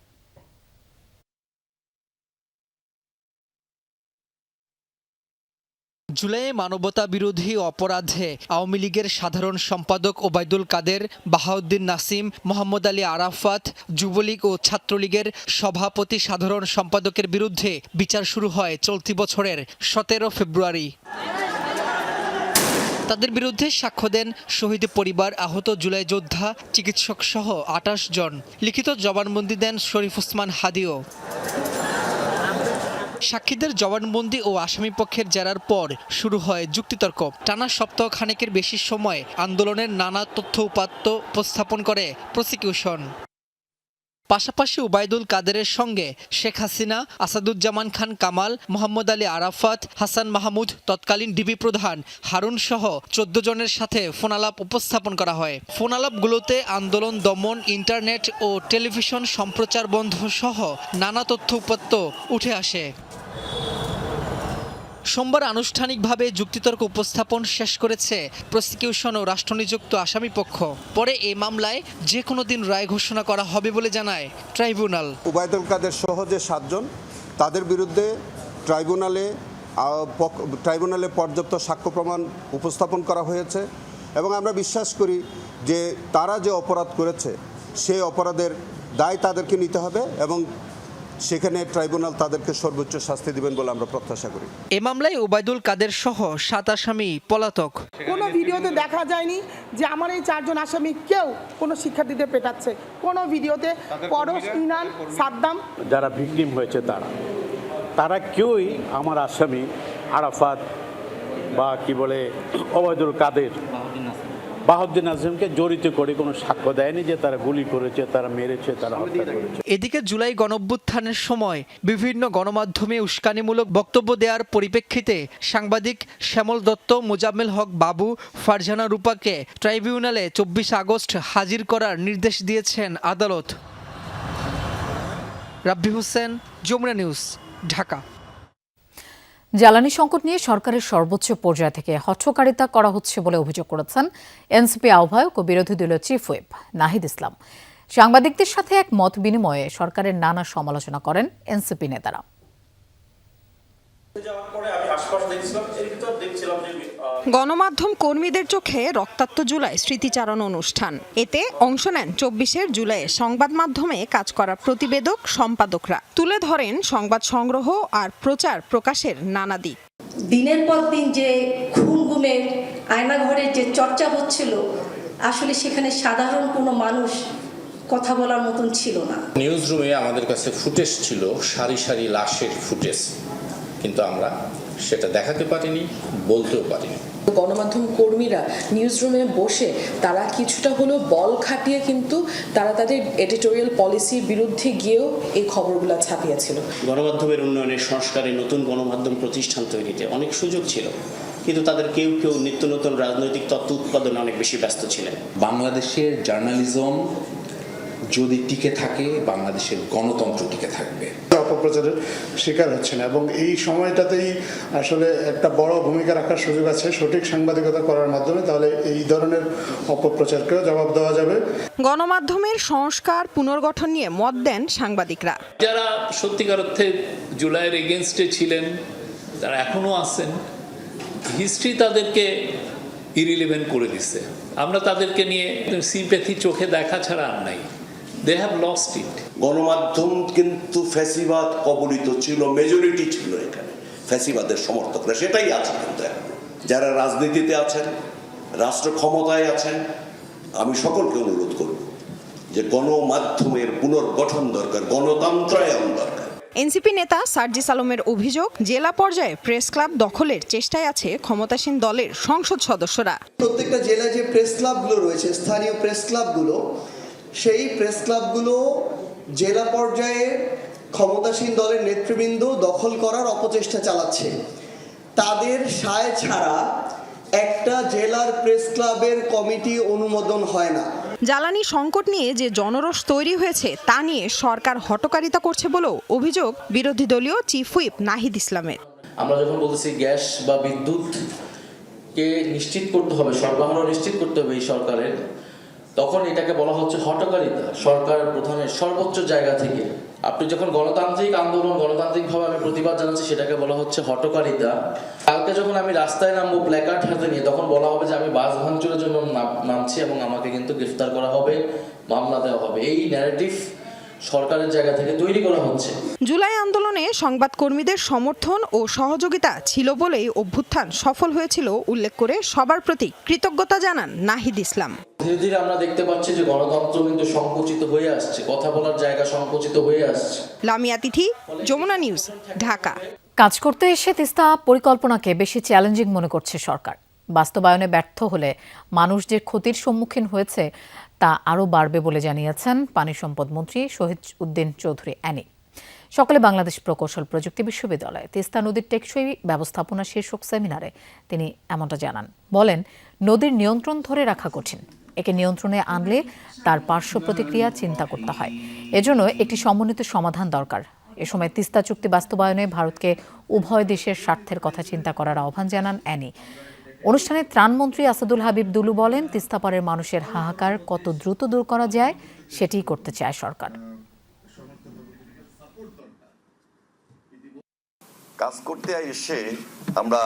জুলাইয়ে মানবতা বিরোধী অপরাধে আওয়ামী লীগের সাধারণ সম্পাদক ওবায়দুল কাদের, বাহাউদ্দিন নাসিম, মোহাম্মদ আলী আরাফাত, যুবলীগ ও ছাত্রলীগের সভাপতি সাধারণ সম্পাদকের বিরুদ্ধে বিচার শুরু হয় চলতি বছরের 17 ফেব্রুয়ারি। তাদের বিরুদ্ধে সাক্ষ্য দেন শহীদ পরিবার, আহত জুলাই যোদ্ধা, চিকিৎসক সহ 28 জন। লিখিত জবানবন্দি দেন শরীফ ওসমান হাদিও। সাক্ষীদের জবানবন্দি ও আসামি পক্ষের জেরার পর শুরু হয় যুক্তিতর্ক। টানা সপ্তাহ খানেকের বেশি সময় আন্দোলনের নানা তথ্য উপাত্ত উপস্থাপন করে প্রসিকিউশন। পাশাপাশি ওবায়দুল কাদেরের সঙ্গে শেখ হাসিনা, আসাদুজ্জামান খান কামাল, মোহাম্মদ আলী আরাফাত, হাসান মাহমুদ, তৎকালীন ডিবি প্রধান হারুন সহ 14 জনের সাথে ফোনালাপ উপস্থাপন করা হয়। ফোনালাপগুলোতে আন্দোলন দমন, ইন্টারনেট ও টেলিভিশন সম্প্রচার বন্ধ সহ নানা তথ্য উপাত্ত উঠে আসে। সোমবার আনুষ্ঠানিকভাবে যুক্তিতর্ক উপস্থাপন শেষ করেছে প্রসিকিউশন ও রাষ্ট্রনিযুক্ত আসামি পক্ষ। পরে এই মামলায় যে কোনো দিন রায় ঘোষণা করা হবে বলে জানায় ট্রাইব্যুনাল। ওবায়দুল কাদের সহ যে 7 জন, তাদের বিরুদ্ধে ট্রাইব্যুনালে পর্যাপ্ত সাক্ষ্য প্রমাণ উপস্থাপন করা হয়েছে এবং আমরা বিশ্বাস করি যে তারা যে অপরাধ করেছে সেই অপরাধের দায় তাদেরকে নিতে হবে এবং সেখানে ট্রাইব্যুনাল তাদেরকে সর্বোচ্চ শাস্তি দিবেন বলে আমরা প্রত্যাশা করি। এ মামলায় ওবায়দুল কাদের সহ 7 আসামি পলাতক। কোনো ভিডিওতে দেখা যায়নি যে আমার এই 4 জন আসামি কেউ কোনো শিক্ষার্থীদের পেটাচ্ছে। কোনো ভিডিওতে পরশ, ইনান, সাদ্দাম, যারা ভিকটিম হয়েছে তারা কেউই আমার আসামি আরাফাত বা কি বলে ওবায়দুল কাদের, বাহাউদ্দিন নাসিমকে জড়িত করে কোনো সাক্ষ্য দেয়নি যে তারা গুলি করেছে, তারা মেরেছে, তারা হত্যা করেছে। এদিকে জুলাই গণঅভ্যুত্থানের সময় বিভিন্ন গণমাধ্যমে উস্কানিমূলক বক্তব্য দেওয়ার পরিপ্রেক্ষিতে সাংবাদিক শ্যামল দত্ত, মোজাম্মেল হক বাবু, ফারজানা রূপাকে ট্রাইব্যুনালে 24 আগস্ট হাজির করার নির্দেশ দিয়েছেন আদালত। রাব্বি হোসেন, যমুনা নিউজ, ঢাকা। জ্বালানি সংকট নিয়ে সরকারের সর্বোচ্চ পর্যায় থেকে হঠকারিতা করা হচ্ছে বলে অভিযোগ করেছেন এনসিপি আহ্বায়ক ও বিরোধী দলীয় চিফ হুইপ নাহিদ ইসলাম। সাংবাদিকদের সাথে এক মত বিনিময়ে সরকারের নানা সমালোচনা করেন এনসিপি নেতারা। গণমাধ্যম কর্মীদের চোখে রক্তাক্ত জুলাই স্মৃতিচারণ অনুষ্ঠান। এতে অংশ নেন 24 জুলাই সংবাদ মাধ্যমে কাজ করা প্রতিবেদক, সম্পাদকরা তুলে ধরেন সংবাদ সংগ্রহ আর প্রচার প্রকাশের নানা দিক। দিনের পর দিন যে খুন-গুমের আয়নাঘরের যে চর্চা হচ্ছিল, আসলে সেখানে সাধারণ কোনো মানুষ কথা বলার মতন ছিল না। নিউজ রুমে আমাদের কাছে ফুটেজ ছিল, সারি সারি লাশের ফুটেজ, কিন্তু আমরা সেটা দেখাতে পারিনি, বলতেও পারিনি। গণমাধ্যম কর্মীরা নিউজ রুমে বসে তারা কিছুটা হলেও বল খাটিয়ে কিন্তু তারা তাদের এডিটোরিয়াল পলিসির বিরুদ্ধে গিয়েও এই খবরগুলো ছাপিয়েছিল। গণমাধ্যমের উন্নয়নে, সংস্কারে, নতুন গণমাধ্যম প্রতিষ্ঠান তৈরিতে অনেক সুযোগ ছিল, কিন্তু তাদের কেউ কেউ নিত্য নতুন রাজনৈতিক তত্ত্ব উৎপাদনে অনেক বেশি ব্যস্ত ছিলেন। বাংলাদেশের জার্নালিজম যদি টিকে থাকে, বাংলাদেশের গণতন্ত্র টিকে থাকবে। অপপ্রচারের শিকার হচ্ছে না এবং এই সময়টাতেই আসলে একটা বড় ভূমিকা রাখার সুযোগ আছে সঠিক সাংবাদিকতা করার মাধ্যমে, তাহলে এই ধরনের অপপ্রচারকেও জবাব দেওয়া যাবে। গণমাধ্যমের সংস্কার পুনর্গঠন নিয়ে মত দেন সাংবাদিকরা। যারা সত্যিকার অর্থে জুলাইয়ের এগেনস্টে ছিলেন, তারা এখনো আছেন, হিস্ট্রি তাদেরকে ইরিলেভেন্ট করে দিচ্ছে। আমরা তাদেরকে নিয়ে সিম্প্যাথি চোখে দেখা ছাড়া আর নাই। They have lost it. গণমাধ্যম কিন্তু ফ্যাসিবাদ কবলিত ছিল, মেজরিটি ছিল এখানে ফ্যাসিবাদের সমর্থকরা, সেটাই আছে। কিন্তু যারা রাজনীতিতে আছেন, রাষ্ট্র ক্ষমতায় আছেন, আমি সকলকে অনুরোধ করব যে গণমাধ্যমের পুনর্গঠন দরকার, গণতন্ত্রায়ন দরকার। এনসিপি নেতা সার্জিস আলমের অভিযোগ, জেলা পর্যায়ে প্রেস ক্লাব দখলের চেষ্টায় আছে ক্ষমতাসীন দলের সংসদ সদস্যরা। প্রত্যেকটা জেলায় যে প্রেস ক্লাবগুলো রয়েছে, স্থানীয় প্রেস ক্লাবগুলো, সেই প্রেস ক্লাবগুলো জেলা পর্যায়ে ক্ষমতাসীন দলের নেতৃবৃন্দ দখল করার অপচেষ্টা চালাচ্ছে। তাদের সায় ছাড়া একটা জেলার প্রেস ক্লাবের কমিটি অনুমোদন হয় না। জ্বালানি সংকট নিয়ে যে জনরোষ তৈরি হয়েছে তা নিয়ে সরকার হঠকারিতা করছে বলেও অভিযোগ বিরোধী দলীয় চিফ হুইপ নাহিদ ইসলামের। আমরা যখন বলতেছি গ্যাস বা বিদ্যুৎকে নিশ্চিত করতে হবে, সরবরাহ নিশ্চিত করতে হবে এই সরকারের, তখন এটাকে বলা হচ্ছে হঠকারিতা। সরকার প্রধানের সর্বোচ্চ জায়গা থেকে আপনি যখন গণতান্ত্রিক আন্দোলন, গণতান্ত্রিকভাবে আমি প্রতিবাদ জানাচ্ছি, সেটাকে বলা হচ্ছে হঠকারিতা। কালকে যখন আমি রাস্তায় নামবো প্ল্যাকার্ড হাতে নিয়ে, তখন বলা হবে যে আমি বাস ভাঙচুরের জন্য নামছি এবং আমাকে কিন্তু গ্রেফতার করা হবে, মামলা দেওয়া হবে। এই ন্যারেটিভ সরকারের জায়গা থেকে তৈরি করা হচ্ছে। জুলাই আন্দোলনে সংবাদকর্মীদের সমর্থন ও সহযোগিতা ছিল বলেই অভ্যুত্থান সফল হয়েছিল উল্লেখ করে সবার প্রতি কৃতজ্ঞতা জানান নাহিদ ইসলাম। ধীরে ধীরে আমরা দেখতে পাচ্ছি যে গণতন্ত্র কিন্তু সংকুচিত হয়ে আসছে, কথা বলার জায়গা সংকুচিত হয়ে আসছে। লামিয়া তিথি, যমুনা নিউজ, ঢাকা। কাজ করতে এসে তিস্তা পরিকল্পনাকে বেশি চ্যালেঞ্জিং মনে করছে সরকার। বাস্তবায়নে ব্যর্থ হলে মানুষ যে ক্ষতির সম্মুখীন হয়েছে তা আরও বাড়বে বলে জানিয়েছেন পানি সম্পদ মন্ত্রী শহীদ উদ্দিন চৌধুরী অ্যানি। সকালে বাংলাদেশ প্রকৌশল প্রযুক্তি বিশ্ববিদ্যালয়ে তিস্তা নদীর টেকসই ব্যবস্থাপনা শীর্ষক সেমিনারে তিনি এমনটা জানান। বলেন, নদীর নিয়ন্ত্রণ ধরে রাখা কঠিন। একে নিয়ন্ত্রণে আনলে তার পার্শ্ব প্রতিক্রিয়া চিন্তা করতে হয়। এজন্য একটি সমন্বিত সমাধান দরকার। এ সময় তিস্তা চুক্তি বাস্তবায়নে ভারতকে উভয় দেশের স্বার্থের কথা চিন্তা করার আহ্বান জানান অ্যানি। অনুষ্ঠানে ত্রাণমন্ত্রী আসাদুল হাবিব দুলু বলেন, তিস্তাপাড়ের মানুষের হাহাকার কত দ্রুত দূর করা যায় সেটিই করতে চায় সরকার। কাজ করতে এসে আমরা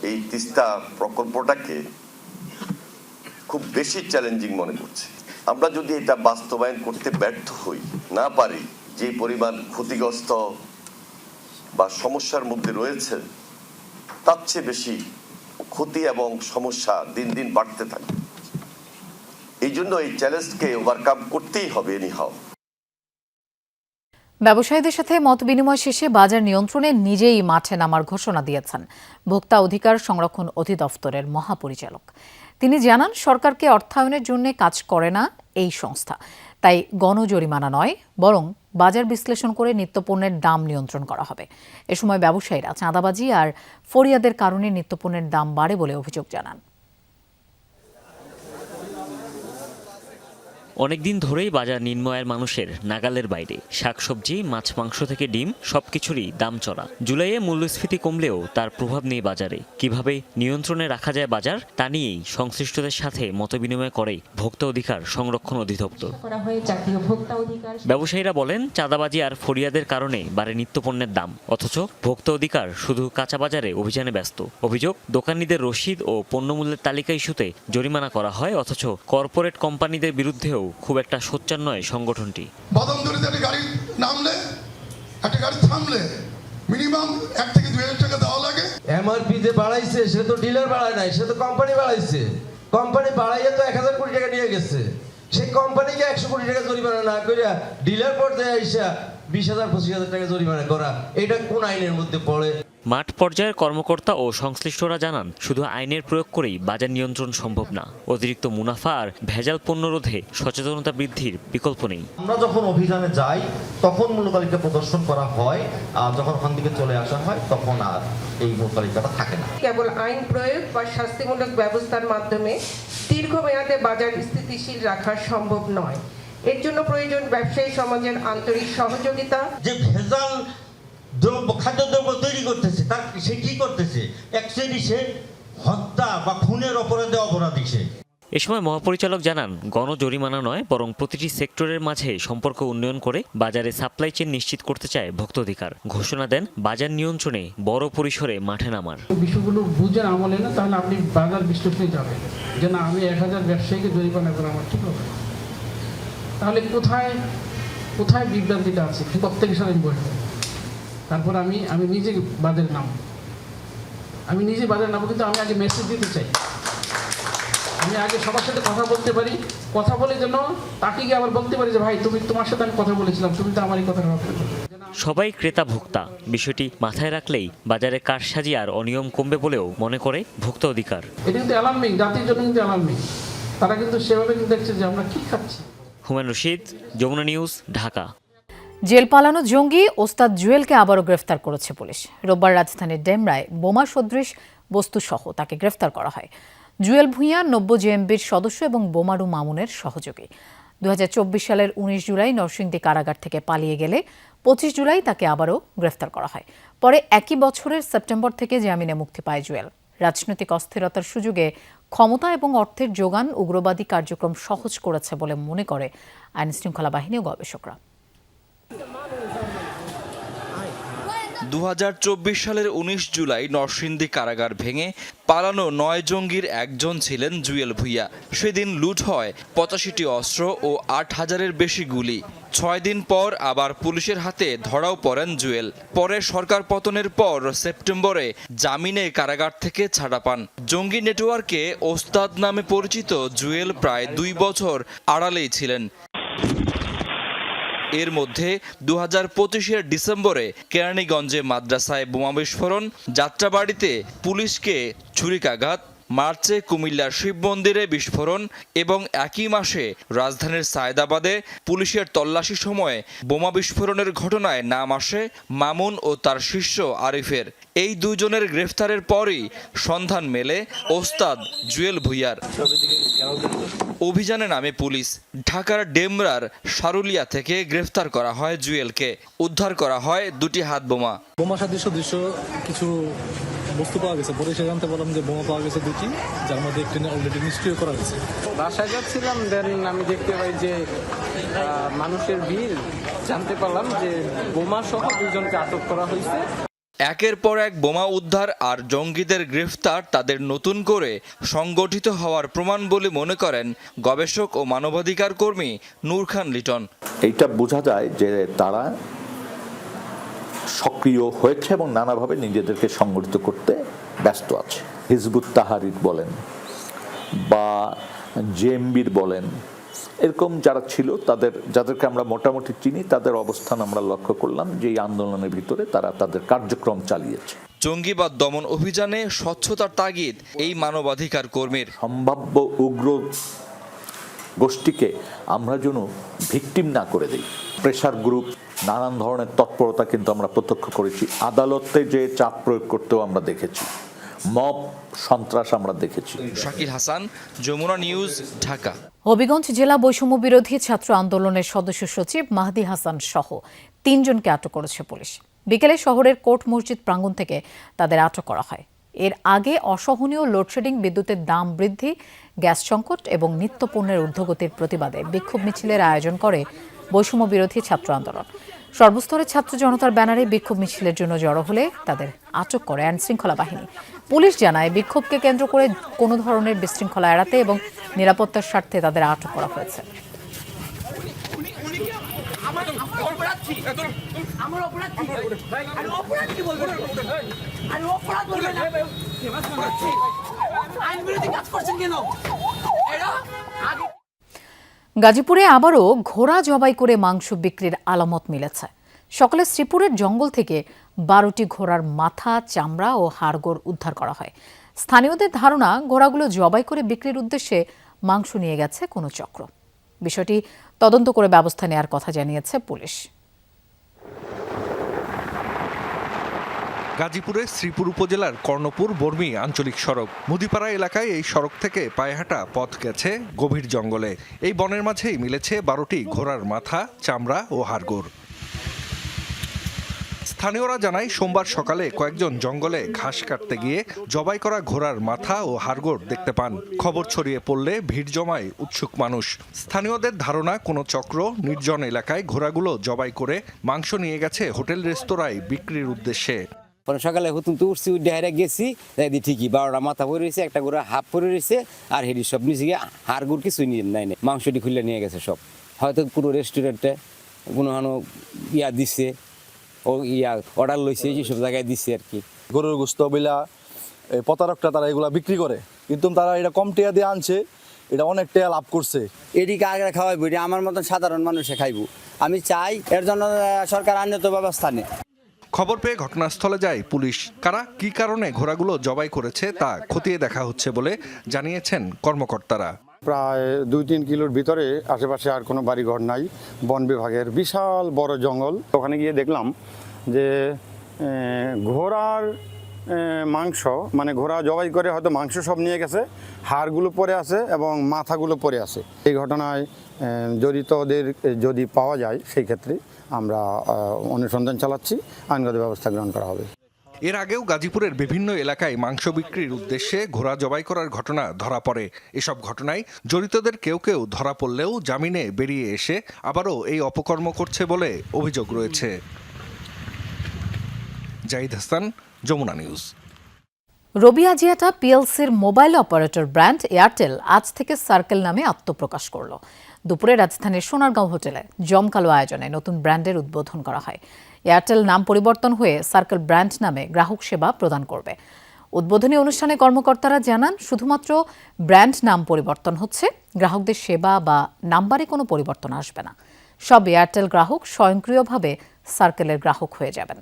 এই তিস্তা প্রকল্পটাকে খুব বেশি চ্যালেঞ্জিং মনে করছি। আমরা যদি এটা বাস্তবায়ন করতে ব্যর্থ হই, না পারি, যে পরিমাণ ক্ষতিগ্রস্ত বা সমস্যার মধ্যে রয়েছে তার চেয়ে বেশি ক্ষতি এবং সমস্যা দিন দিন বাড়তে থাকে। এই জন্য এই চ্যালেঞ্জকে ওভারকাম করতেই হবে এনিহাউ। ব্যবসায়ীদের সাথে মত বিনিময় শেষে বাজার নিয়ন্ত্রণে নিজেই মাঠে নামার ঘোষণা দিয়েছেন ভোক্তা অধিকার সংরক্ষণ অধিদপ্তরের মহাপরিচালক। তিনি জানান, সরকারকে অর্থায়নের জন্য কাজ করে না এই সংস্থা, তাই গণজরিমানা নয়, বরং বাজার বিশ্লেষণ করে নিত্যপণ্যের দাম নিয়ন্ত্রণ করা হবে। এ সময় ব্যবসায়ীরা চাঁদাবাজি আর ফরিয়াদের কারণে নিত্যপণ্যের দাম বাড়ে বলে অভিযোগ জানান। অনেকদিন ধরেই বাজার নিম্নআয়ের মানুষের নাগালের বাইরে। শাকসবজি, মাছ, মাংস থেকে ডিম সবকিছুরই দাম চড়া। জুলাইয়ে মূল্যস্ফীতি কমলেও তার প্রভাব নেই বাজারে। কিভাবে নিয়ন্ত্রণে রাখা যায় বাজার, তা নিয়েই সংশ্লিষ্টদের সাথে মতবিনিময় করে ভোক্তা অধিকার সংরক্ষণ অধিদপ্তর। ব্যবসায়ীরা বলেন, চাঁদাবাজি আর ফরিয়াদের কারণে বাড়ে নিত্যপণ্যের দাম, অথচ ভোক্তা অধিকার শুধু কাঁচা বাজারে অভিযানে ব্যস্ত। অভিযোগ, দোকানিদের রসিদ ও পণ্যমূল্যের তালিকা ইস্যুতে জরিমানা করা হয়, অথচ কর্পোরেট কোম্পানিদের বিরুদ্ধেও খুব একটা সোচ্চার নয় সংগঠনটি। গাড়ি নামলে, একটা গাড়ি থামলে মিনিমাম 1 থেকে 2,000 টাকা দেওয়া লাগে। এমআরপি যে বাড়াইছে সে তো ডিলার বাড়ায় নাই, সে তো কোম্পানি বাড়াইছে। কোম্পানি বাড়াইয়ে তো 1000 কোটি টাকা নিয়ে গেছে। সেই কোম্পানিকে 100 কোটি টাকা জরিমানা না করিয়া ডিলার পর্যায়ে আইসা 20,000-25,000 টাকা জরিমানা করা, এটা কোন আইনের মধ্যে পড়ে? মাঠ পর্যায়ের কর্মকর্তা ও সংশ্লিষ্টরা জানান, শুধু আইনের প্রয়োগ করেই বাজার নিয়ন্ত্রণ সম্ভব না। অতিরিক্ত মুনাফা আর ভেজাল পণ্য রোধে সচেতনতা বৃদ্ধির বিকল্প নেই। আমরা যখন অভিযানে যাই তখন মূল্য তালিকা প্রদর্শন করা হয়, আর যখন ওখান থেকে চলে আসা হয় তখন আর এই মূল্য তালিকাটা থাকে না। কেবল আইন প্রয়োগ বা শাস্তিমূলক ব্যবস্থার মাধ্যমে দীর্ঘমেয়াদে বাজার স্থিতিশীল রাখা সম্ভব নয়। এর জন্য প্রয়োজন ব্যবসায়ী সমাজের আন্তরিক সহযোগিতা। যে ভেজাল খাদ্যদ্রব্য তৈরি করতেছে তার সে কি করতেছে? অ্যাকচুয়ালি সে হত্যা বা খুনের অপরাধে অপরাধী সে। এ সময় মহাপরিচালক জানান, গণজরিমানা নয়, বরং প্রতিটি সেক্টরের মাঝে সম্পর্ক উন্নয়ন করে বাজারে সাপ্লাই চেইন নিশ্চিত করতে চায় ভোক্তা অধিকার। ঘোষণা দেন বাজার নিয়ন্ত্রণে বড় পরিসরে মাঠে নামার। বিষয়গুলো বুঝেন আমলে না, তাহলে আপনি বাজার বিশ্লেষণে যাবেন যে না, আমি 1000 ব্যবসায়ীকে জরিমানা করে আমার ঠিক হবে। তাহলে কোথায় কোথায় বিভ্রান্তিটা আছে প্রত্যেকের সাথে আমি বসবো। তারপর আমি নিজে বাজারে নামবো, কিন্তু আমি আগে মেসেজ দিতে চাই, আমি আগে সবার সাথে কথা বলতে পারি, কথা বলে যেন তাকে গিয়ে আবার বলতে পারি যে ভাই তোমার সাথে আমি কথা বলেছিলাম, তুমি তো আমার এই কথাটা রক্ষা করো। সবাই ক্রেতা ভোক্তা, বিষয়টি মাথায় রাখলেই বাজারে কারসাজি আর অনিয়ম কমবে বলেও মনে করে ভোক্তা অধিকার। এটা কিন্তু অ্যালার্মিং, জাতির জন্য কিন্তু অ্যালার্মিং। তারা কিন্তু সেভাবে কিন্তু দেখছে যে আমরা কি খাচ্ছি। হুমায়ুন রশিদ, যমুনা নিউজ, ঢাকা। জেল পালানো জঙ্গি ওস্তাদ জুয়েলকে আবারও গ্রেফতার করেছে পুলিশ। রোববার রাজধানীর ডেমরায় বোমা সদৃশ বস্তুসহ তাকে গ্রেফতার করা হয়। জুয়েল ভূঁইয়া 90 জেএমবির সদস্য এবং বোমারু মামুনের সহযোগী। 2024 সালের 19 জুলাই নরসিংদী কারাগার থেকে পালিয়ে গেলে 25 জুলাই তাকে আবারও গ্রেফতার করা হয়। পরে একই বছরের সেপ্টেম্বর থেকে জামিনে মুক্তি পায় জুয়েল। রাজনৈতিক অস্থিরতার সুযোগে ক্ষমতা এবং অর্থের যোগান উগ্রবাদী কার্যক্রম সহজ করেছে বলে মনে করে আইনশৃঙ্খলা বাহিনী ও গবেষকরা। 2024 সালের 19 জুলাই নরসিংদী কারাগার ভেঙে পালানো 9 জঙ্গির একজন ছিলেন জুয়েল ভূঁইয়া। সেদিন লুট হয় 85টি অস্ত্র ও 8,000-এর বেশি গুলি। 6 দিন পর আবার পুলিশের হাতে ধরাও পড়েন জুয়েল। পরে সরকার পতনের পর সেপ্টেম্বরে জামিনে কারাগার থেকে ছাড়া পান। জঙ্গি নেটওয়ার্কে ওস্তাদ নামে পরিচিত জুয়েল প্রায় 2 বছর আড়ালেই ছিলেন। এর মধ্যে 2025-এর ডিসেম্বরে কেরানীগঞ্জে মাদ্রাসায় বোমা বিস্ফোরণ, যাত্রাবাড়িতে পুলিশকে ছুরিকাঘাত, মার্চে কুমিল্লার শিব মন্দিরে বিস্ফোরণ এবং একই মাসে রাজধানীর সায়দাবাদে পুলিশের তল্লাশি সময়ে বোমা বিস্ফোরণের ঘটনায় নাম আসে মামুন ও তার শিষ্য আরিফের। এই দুজনের গ্রেফতারের পরই সন্ধান মেলে ওস্তাদ জুয়েল ভূঁইয়ার। অভিযানে নামে পুলিশ। ঢাকার ডেমরার সারুলিয়া থেকে গ্রেফতার করা হয় জুয়েলকে। উদ্ধার করা হয় 2টি হাত বোমা। বোমা সদৃশ কিছু বস্তু পাওয়া গেছে। পরে সে জানতে পারলাম যে বোমা পাওয়া গেছে 2টি, যার মধ্যে একটি অলরেডি নিষ্ক্রিয় করা গেছে। বাসায় যাচ্ছিলাম, দেন আমি দেখতে পাই যে মানুষের ভিড়, জানতে পারলাম যে বোমা সহ 2জনকে আটক করা হয়েছে। একের পর এক বোমা উদ্ধার আর জঙ্গিদের গ্রেফতার তাদের নতুন করে সংগঠিত হওয়ার প্রমাণ বলে মনে করেন গবেষক ও মানবাধিকার কর্মী নূর খান লিটন। এইটা বোঝা যায় যে তারা সক্রিয় হয়েছে এবং নানাভাবে নিজেদেরকে সংগঠিত করতে ব্যস্ত আছে। হিজবুত তাহরির বলেন বা জেএমবির বলেন, এরকম যারা ছিল যাদেরকে আমরা মোটামুটি চিনি, তাদের অবস্থান আমরা লক্ষ্য করলাম যে এই আন্দোলনের ভিতরে তারা তাদের কার্যক্রম চালিয়েছে। জঙ্গিবাদ দমন অভিযানে স্বচ্ছতার তাগিদ এই মানবাধিকার কর্মীর। সম্ভাব্য উগ্র গোষ্ঠীকে আমরা যেন ভিকটিম না করে দিই। প্রেসার গ্রুপ, নানান ধরনের তৎপরতা কিন্তু আমরা প্রত্যক্ষ করেছি। আদালতে যে চাপ প্রয়োগ করতেও আমরা দেখেছি, মব সন্ত্রাস আমরা দেখেছি। শাকিল হাসান, যমুনা নিউজ, ঢাকা। হবিগঞ্জ জেলা বৈষম্য বিরোধী ছাত্র আন্দোলনের সদস্য সচিব মাহদি হাসান সহ 3 জনকে আটক করেছে পুলিশ। বিকেলে শহরের কোর্ট মসজিদ প্রাঙ্গণ থেকে তাদের আটক করা হয়। এর আগে অসহনীয় লোডশেডিং, বিদ্যুতের দাম বৃদ্ধি, গ্যাস সংকট এবং নিত্যপণ্যের ঊর্ধ্বগতির প্রতিবাদে বিক্ষোভ মিছিলের আয়োজন করে বৈষম্য বিরোধী ছাত্র আন্দোলন। সর্বস্তরের ছাত্র জনতার ব্যানারে বিক্ষোভ মিছিলের জন্য জড়ো হলে তাদের আটক করে আইনশৃঙ্খলা বাহিনী। পুলিশ জানায়, বিক্ষোভকে কেন্দ্র করে কোনো ধরনের বিশৃঙ্খলা এড়াতে এবং নিরাপত্তার স্বার্থে তাদের আটক করা হয়েছে। গাজীপুরে আবারও ঘোড়া জবাই করে মাংস বিক্রির আলামত মিলেছে। সকালে শ্রীপুরের জঙ্গল থেকে 12টি ঘোড়ার মাথা, চামড়া ও হাড়গোড় উদ্ধার করা হয়। স্থানীয়দের ধারণা, ঘোড়াগুলো জবাই করে বিক্রির উদ্দেশ্যে মাংস নিয়ে গেছে কোনো চক্র। বিষয়টি তদন্ত করে ব্যবস্থা নেওয়ার কথা জানিয়েছে পুলিশ। গাজীপুরের শ্রীপুর উপজেলার কর্ণপুর বর্মী আঞ্চলিক সড়ক মুদিপাড়া এলাকায় এই সড়ক থেকে পায়ে হাঁটা পথ গেছে গভীর জঙ্গলে। এই বনের মাঝেই মিলেছে 12টি ঘোড়ার মাথা, চামড়া ও হাড়গোড়। স্থানীয়রা জানায়, সোমবার সকালে কয়েকজন জঙ্গলে ঘাস কাটতে গিয়ে জবাই করা ঘোড়ার মাথা ও হাড়গোড় দেখতে পান। খবর ছড়িয়ে পড়লে ভিড় জমায় উৎসুক মানুষ। স্থানীয়দের ধারণা, কোনো চক্র নির্জন এলাকায় ঘোড়াগুলো জবাই করে মাংস নিয়ে গেছে হোটেল রেস্তোরাঁয় বিক্রির উদ্দেশ্যে। সকালে হুতুম তো উঠছি, ডাইরে গেছি, ঠিকই 12টা মাথা পরে রয়েছে, একটা করে হাফ পরে রয়েছে, আর হেডি সব নিচে গিয়ে হাড়গুড় কিছুই নিয়ে নাই, মাংসটি খুলে নিয়ে গেছে সব। হয়তো পুরো রেস্টুরেন্টে কোনো দিচ্ছে ও অর্ডার লইছে যেসব জায়গায় দিচ্ছে আর কি। গরুর গোস্ত বিলা প্রতারকটা তারা এগুলা বিক্রি করে, কিন্তু তারা এটা কম টিয়া দিয়ে আনছে, এটা অনেক টিয়া লাভ করছে। এদিকে আগে খাওয়াইবো, এটা আমার মতন সাধারণ মানুষে খাইবো। আমি চাই এর জন্য সরকার আইনত ব্যবস্থা নেয়। খবর পেয়ে ঘটনাস্থলে যায় পুলিশ। কারা কী কারণে ঘোড়াগুলো জবাই করেছে তা খতিয়ে দেখা হচ্ছে বলে জানিয়েছেন কর্মকর্তারা। প্রায় 2-3 কিলোর ভিতরে আশেপাশে আর কোনো বাড়িঘর নাই। বন বিভাগের বিশাল বড় জঙ্গল। ওখানে গিয়ে দেখলাম যে ঘোড়ার মাংস, মানে ঘোড়া জবাই করে হয়তো মাংস সব নিয়ে গেছে, হাড়গুলো পড়ে আছে এবং মাথাগুলো পড়ে আছে। এই ঘটনায় জড়িতদের যদি পাওয়া যায় সেই ক্ষেত্রে আমরা অনুসন্ধান চালাচ্ছি, আইনগত ব্যবস্থা গ্রহণ করা হবে। এর আগেও গাজীপুরের বিভিন্ন এলাকায় মাংস বিক্রির উদ্দেশ্যে ঘোড়া জবাই করার ঘটনা ধরা পড়ে। এসব ঘটনায় জড়িতদের কেউ কেউ ধরা পড়লেও জামিনে বেরিয়ে এসে আবারও এই অপকর্ম করছে বলে অভিযোগ রয়েছে। জাহিদ হাসান, যমুনা নিউজ। রবি আজিয়াটা পিএলসির মোবাইল অপারেটর ব্র্যান্ড এয়ারটেল আজ থেকে সার্কেল নামে আত্মপ্রকাশ করল। দুপুরে রাজধানীর সোনারগাঁও হোটেলে জমকালো আয়োজনে নতুন ব্র্যান্ডের উদ্বোধন করা হয়। এয়ারটেল নাম পরিবর্তন হয়ে সার্কেল ব্র্যান্ড নামে গ্রাহক সেবা প্রদান করবে। উদ্বোধনী অনুষ্ঠানে কর্মকর্তারা জানান, শুধুমাত্র ব্র্যান্ড নাম পরিবর্তন হচ্ছে, গ্রাহকদের সেবা বা নাম্বারে কোনো পরিবর্তন আসবে না। সব এয়ারটেল গ্রাহক স্বয়ংক্রিয়ভাবে সার্কেলের গ্রাহক হয়ে যাবেন।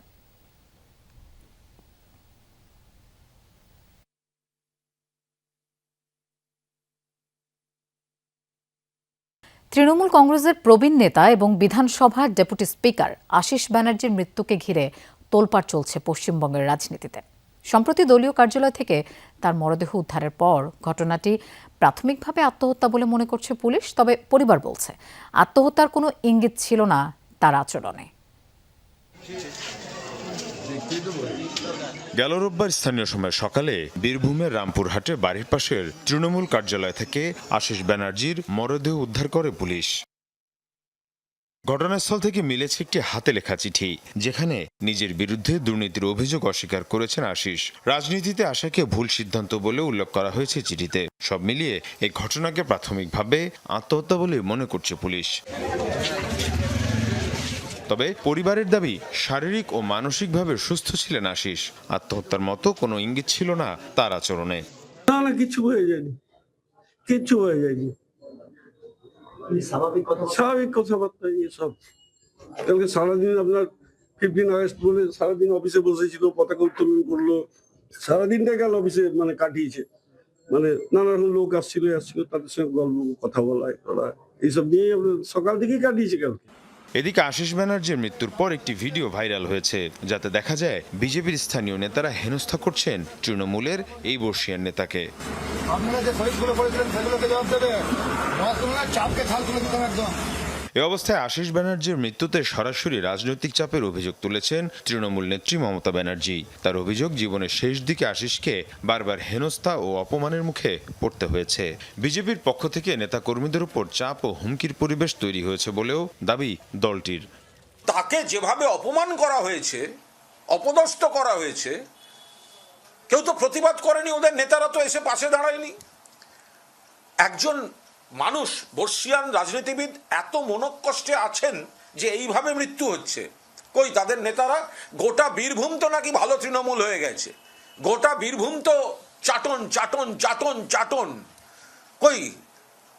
তৃণমূল কংগ্রেসের প্রবীণ নেতা এবং বিধানসভার ডেপুটি স্পিকার আশিস ব্যানার্জির মৃত্যুকে ঘিরে তোলপাড় চলছে পশ্চিমবঙ্গের রাজনীতিতে। সম্প্রতি দলীয় কার্যালয় থেকে তার মরদেহ উদ্ধারের পর ঘটনাটি প্রাথমিকভাবে আত্মহত্যা বলে মনে করছে পুলিশ। তবে পরিবার বলছে, আত্মহত্যার কোনো ইঙ্গিত ছিল না তার আচরণে। গেল রোববার স্থানীয় সময় সকালে বীরভূমের রামপুরহাটে বাড়ির পাশের তৃণমূল কার্যালয় থেকে আশিস ব্যানার্জির মরদেহ উদ্ধার করে পুলিশ। ঘটনাস্থল থেকে মিলেছে একটি হাতে লেখা চিঠি, যেখানে নিজের বিরুদ্ধে দুর্নীতির অভিযোগ অস্বীকার করেছেন আশিস। রাজনীতিতে আসাকে ভুল সিদ্ধান্ত বলে উল্লেখ করা হয়েছে চিঠিতে। সব মিলিয়ে এই ঘটনাকে প্রাথমিকভাবে আত্মহত্যা বলে মনে করছে পুলিশ। তবে পরিবারের দাবি, শারীরিক ও মানসিকভাবে সুস্থ ছিলেন আশিস। আত্মহত্যার মতো কোনো ইঙ্গিত ছিল না তার আচরণে। না, কিছু হয়ে যায়নি, কিচ্ছু হয়ে যায়নি, স্বাভাবিক কথাবার্তা। এসব কালকে সারাদিন আপনার 15 আগস্ট বলে সারাদিন অফিসে বসেছিল, পতাকা উত্তোলন করলো, সারাদিনটা গেল অফিসে মানে কাটিয়েছে। মানে নানা রকম লোক আসছিল, তাদের সঙ্গে গল্প কথা বলা এইসব নিয়ে সকাল থেকেই কাটিয়েছে কালকে। এদিকে আশিস ব্যানার্জির মৃত্যুর পর একটি ভিডিও ভাইরাল হয়েছে, যাতে দেখা যায় বিজেপির স্থানীয় নেতারা হেনস্থা করছেন তৃণমূলের এই বর্ষিয়ান নেতাকে। এ অবস্থায় আশিস ব্যানার্জির মৃত্যুতে সরাসরি রাজনৈতিক চাপের অভিযোগ তুলেছেন তৃণমূল নেত্রী মমতা ব্যানার্জি। তার অভিযোগ, জীবনের শেষ দিকে আশিসকে বারবার হেনস্থা ও অপমানের মুখে পড়তে হয়েছে। বিজেপির পক্ষ থেকে নেতা কর্মীদের উপর চাপ ও হুমকির পরিবেশ তৈরি হয়েছে বলেও দাবি দলটির। তাকে যেভাবে অপমান করা হয়েছে, অপদস্থ করা হয়েছে, কেউ তো প্রতিবাদ করেনি, ওদের নেতারা তো এসে পাশে দাঁড়ায়নি। একজন মানুষ, বর্ষিয়ান রাজনীতিবিদ এত মনোকষ্টে আছেন যে এইভাবে মৃত্যু হচ্ছে। কই তাদের নেতারা? গোটা বীরভূম তো নাকি ভালো তৃণমূল হয়ে গেছে, গোটা বীরভূম তো চাটন চাটন চাটন চাটন। কই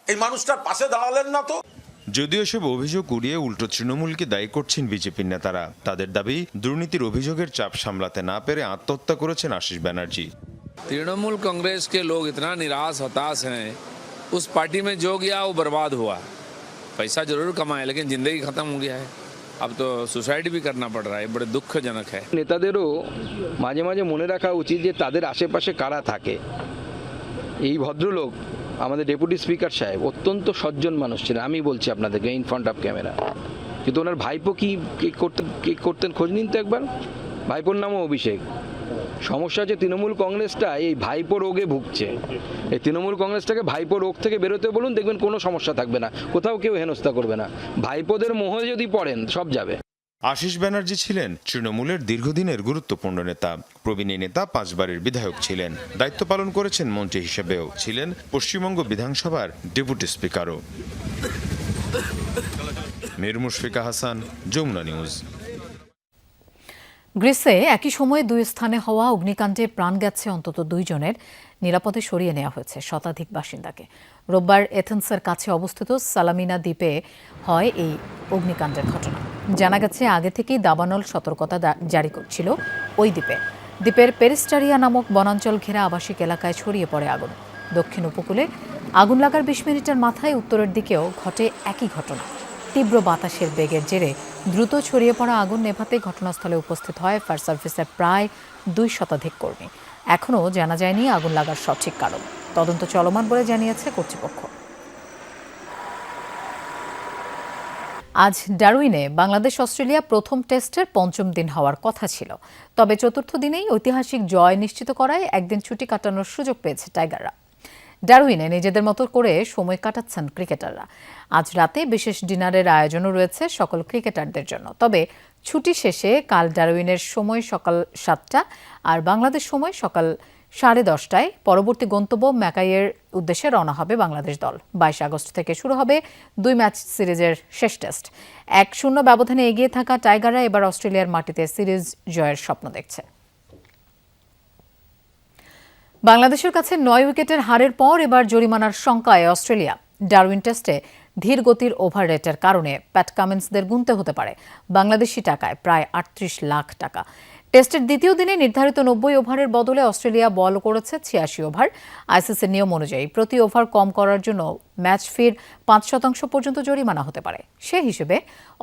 এই মানুষটার পাশে দাঁড়ালেন না তো? যদিও সব অভিযোগ উড়িয়ে উল্টো তৃণমূলকে দায়ী করছেন বিজেপির নেতারা। তাদের দাবি, দুর্নীতির অভিযোগের চাপ সামলাতে না পেরে আত্মহত্যা করেছেন আশিস ব্যানার্জি। तृणमूल कांग्रेस के लोग इतना निराश हताश हैं, उस पार्टी में जो गया वो बर्बाद हुआ। पैसा जरूर कमाए लेकिन जिंदगी खत्म हो गया है। अब तो सुसाइड भी करना पड़ रहा है, बड़े दुखजनक है। নেতাদেরও মাঝে মাঝে মনে রাখা উচিত যে তাদের আশেপাশে কারা থাকে। এই ভদ্রলোক আমাদের ডেপুটি স্পিকার সাহেব অত্যন্ত সজ্জন মানুষ ছিলেন, আমি বলছি আপনাদেরকে ইন ফ্রন্ট অফ ক্যামেরা। কিন্তু ওনার ভাইপো কি করতেন খোঁজ নিন তো একবার। ভাইপোর নামও অভিষেক। সমস্যা হচ্ছে তৃণমূল কংগ্রেসটা এই ভাইপো রোগে ভুগছে। এই তৃণমূল কংগ্রেসটাকে ভাইপো রোগ থেকে বেরোতে বলুন, দেখবেন কোনো সমস্যা থাকবে না, কোথাও কেউ হেনস্থা করবে না। ভাইপোদের মোহে যদি পড়েন সব যাবে। আশিস ব্যানার্জি ছিলেন তৃণমূলের দীর্ঘদিনের গুরুত্বপূর্ণ নেতা। প্রবীণ নেতা 5 বারের বিধায়ক ছিলেন, দায়িত্ব পালন করেছেন মন্ত্রী হিসেবেও, ছিলেন পশ্চিমবঙ্গ বিধানসভার ডেপুটি স্পিকারও। মীর মুশফিকা হাসান, যমুনা নিউজ। গ্রিসে একই সময়ে দুই স্থানে হওয়া অগ্নিকাণ্ডে প্রাণ গেছে অন্তত 2 জনের। নিরাপদে সরিয়ে নেওয়া হয়েছে শতাধিক বাসিন্দাকে। রোববার এথেন্সের কাছে অবস্থিত সালামিনা দ্বীপে হয় এই অগ্নিকাণ্ডের ঘটনা। জানা গেছে আগে থেকেই দাবানল সতর্কতা জারি ছিল ওই দ্বীপে। দ্বীপের পেরিস্টারিয়া নামক বনাঞ্চল ঘেরা আবাসিক এলাকায় ছড়িয়ে পড়ে আগুন। দক্ষিণ উপকূলে আগুন লাগার 20 মিনিটের মাথায় উত্তরের দিকেও ঘটে একই ঘটনা। তীব্র বাতাসের বেগের জেরে দ্রুত ছড়িয়ে পড়া আগুন নেভাতে ঘটনাস্থলে উপস্থিত হয় ফায়ার সার্ভিসের প্রায় 2 শতাধিক কর্মী। এখনও জানা যায়নি আগুন লাগার সঠিক কারণ। তদন্ত চলমান বলে জানিয়েছে কর্তৃপক্ষ। আজ ডারউইনে বাংলাদেশ অস্ট্রেলিয়া প্রথম টেস্টের 5ম দিন হওয়ার কথা ছিল। তবে চতুর্থ দিনেই ঐতিহাসিক জয় নিশ্চিত করায় একদিন ছুটি কাটানোর সুযোগ পেয়েছে টাইগাররা। ডারউইনে নিজেদের মতো করে সময় কাটাচ্ছেন ক্রিকেটাররা। আজ রাতে বিশেষ ডিনারের আয়োজনও রয়েছে সকল ক্রিকেটারদের জন্য। তবে ছুটি শেষে কাল ডারউইনের সময় সকাল 7টা আর বাংলাদেশ সময় সকাল 10:30টায় পরবর্তী গন্তব্য ম্যাকাইয়ের উদ্দেশ্যে রওনা হবে বাংলাদেশ দল। 22 আগস্ট থেকে শুরু হবে 2 ম্যাচ সিরিজের শেষ টেস্ট। 1-0 ব্যবধানে এগিয়ে থাকা টাইগাররা এবার অস্ট্রেলিয়ার মাটিতে সিরিজ জয়ের স্বপ্ন দেখছে। বাংলাদেশের কাছে 9 উইকেটের হারের পর এবার জরিমানার শঙ্কায় অস্ট্রেলিয়া। ডারউইন টেস্টে ধীর গতির ওভার রেটের কারণে প্যাট কামিন্সদের গুনতে হতে পারে বাংলাদেশি টাকায় প্রায় 38 লাখ টাকা। টেস্টের দ্বিতীয় দিনে নির্ধারিত 90 ওভারের বদলে অস্ট্রেলিয়া বল করেছে 86 ওভার। আইসিসির নিয়ম অনুযায়ী প্রতি ওভার কম করার জন্য ম্যাচ ফির 5% পর্যন্ত জরিমানা হতে পারে। সে হিসেবে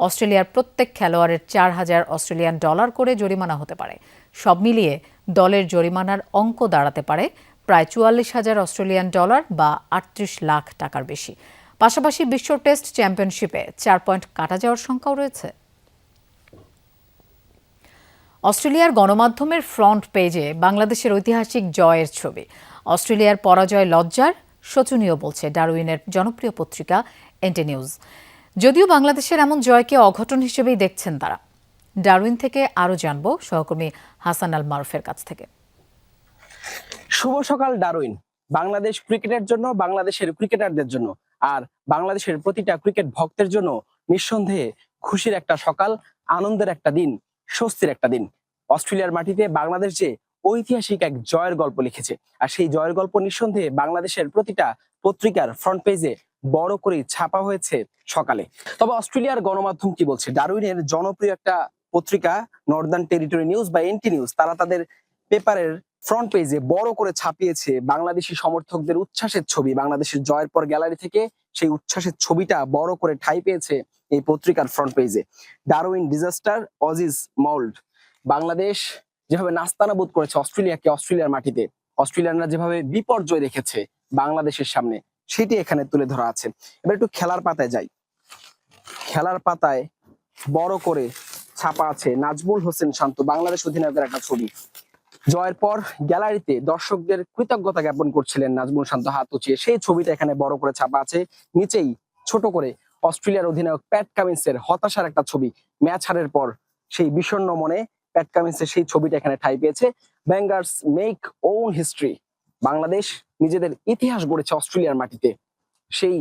অস্ট্রেলিয়ার প্রত্যেক খেলোয়াড়ের $4,000 অস্ট্রেলিয়ান ডলার করে জরিমানা হতে পারে। সব মিলিয়ে দলের জরিমানার অঙ্ক দাঁড়াতে পারে প্রায় 44,000 অস্ট্রেলিয়ান ডলার বা 38 লাখ টাকার বেশি। পাশাপাশি বিশ্ব টেস্ট চ্যাম্পিয়নশিপে 4 পয়েন্ট কাটা যাওয়ার শঙ্কাও রয়েছে। অস্ট্রেলিয়ার গণমাধ্যমের ফ্রন্ট পেজে বাংলাদেশের ঐতিহাসিক জয়ের ছবি। অস্ট্রেলিয়ার পরাজয় লজ্জার, শোচনীয় বলছে ডারউইনের জনপ্রিয় পত্রিকা এনটি নিউজ। যদিও বাংলাদেশের এমন জয়কে অঘটন হিসেবেই দেখছেন তারা। ডারউইন থেকে আরও জানব সহকর্মী হাসান আল মারুফের কাছ থেকে। শুভ সকাল ডারউইন। বাংলাদেশ ক্রিকেটের জন্য, বাংলাদেশের ক্রিকেটারদের জন্য আর বাংলাদেশের প্রতিটা ক্রিকেট ভক্তের জন্য নিঃসন্দেহে খুশির একটা সকাল, আনন্দের একটা দিন, স্বস্তির একটা দিন। অস্ট্রেলিয়ার মাটিতে বাংলাদেশ যে ঐতিহাসিক এক জয়ের গল্প লিখেছে, আর সেই জয়ের গল্প নিঃসন্দেহে বাংলাদেশের প্রতিটা পত্রিকার ফ্রন্ট পেজে বড় করে ছাপা হয়েছে সকালে। তবে অস্ট্রেলিয়ার গণমাধ্যম কি বলছে? ডারউইনের জনপ্রিয় একটা পত্রিকা নর্দার্ন টেরিটরি নিউজ বা এনটি নিউজ, তারা তাদের পেপারের ফ্রন্ট পেজে বড় করে ছাপিয়েছে বাংলাদেশি সমর্থকদের উচ্ছ্বাসের ছবি। বাংলাদেশের জয়ের পর গ্যালারি থেকে সেই উচ্ছ্বাসের ছবিটা বড় করে ঠাঁই পেয়েছে এই পত্রিকার ফ্রন্ট পেজে। Darwin disaster, Aussies mauled. Bangladesh যেভাবে নাস্তানাবুদ করেছে অস্ট্রেলিয়াকে অস্ট্রেলিয়ার মাটিতে, অস্ট্রেলিয়ানরা যেভাবে বিপর্যয় রেখেছে বাংলাদেশের সামনে, সেটি এখানে তুলে ধরা আছে। এবার একটু খেলার পাতায় যাই। খেলার পাতায় বড় করে ছাপা আছে নাজমুল হোসেন শান্ত, বাংলাদেশ অধিনায়কের একটা ছবি। জয়ের পর গ্যালারিতে দর্শকদের কৃতজ্ঞতা জ্ঞাপন করছিলেন নাজমুল শান্ত হাত উঁচিয়ে, সেই ছবিটা এখানে বড় করে ছাপা আছে। নিচেই ছোট করে অস্ট্রেলিয়ার অধিনায়ক প্যাট কামিন্সের হতাশার একটা ছবি। ম্যাচ হারের পর সেই বিষণ্ণ মনে প্যাট কামিন্সের সেই ছবিটা এখানে ঠাঁই পেয়েছে। ব্যাঙ্গার্স মেক ওন হিস্ট্রি। বাংলাদেশ নিজেদের ইতিহাস গড়েছে অস্ট্রেলিয়ার মাটিতে, সেই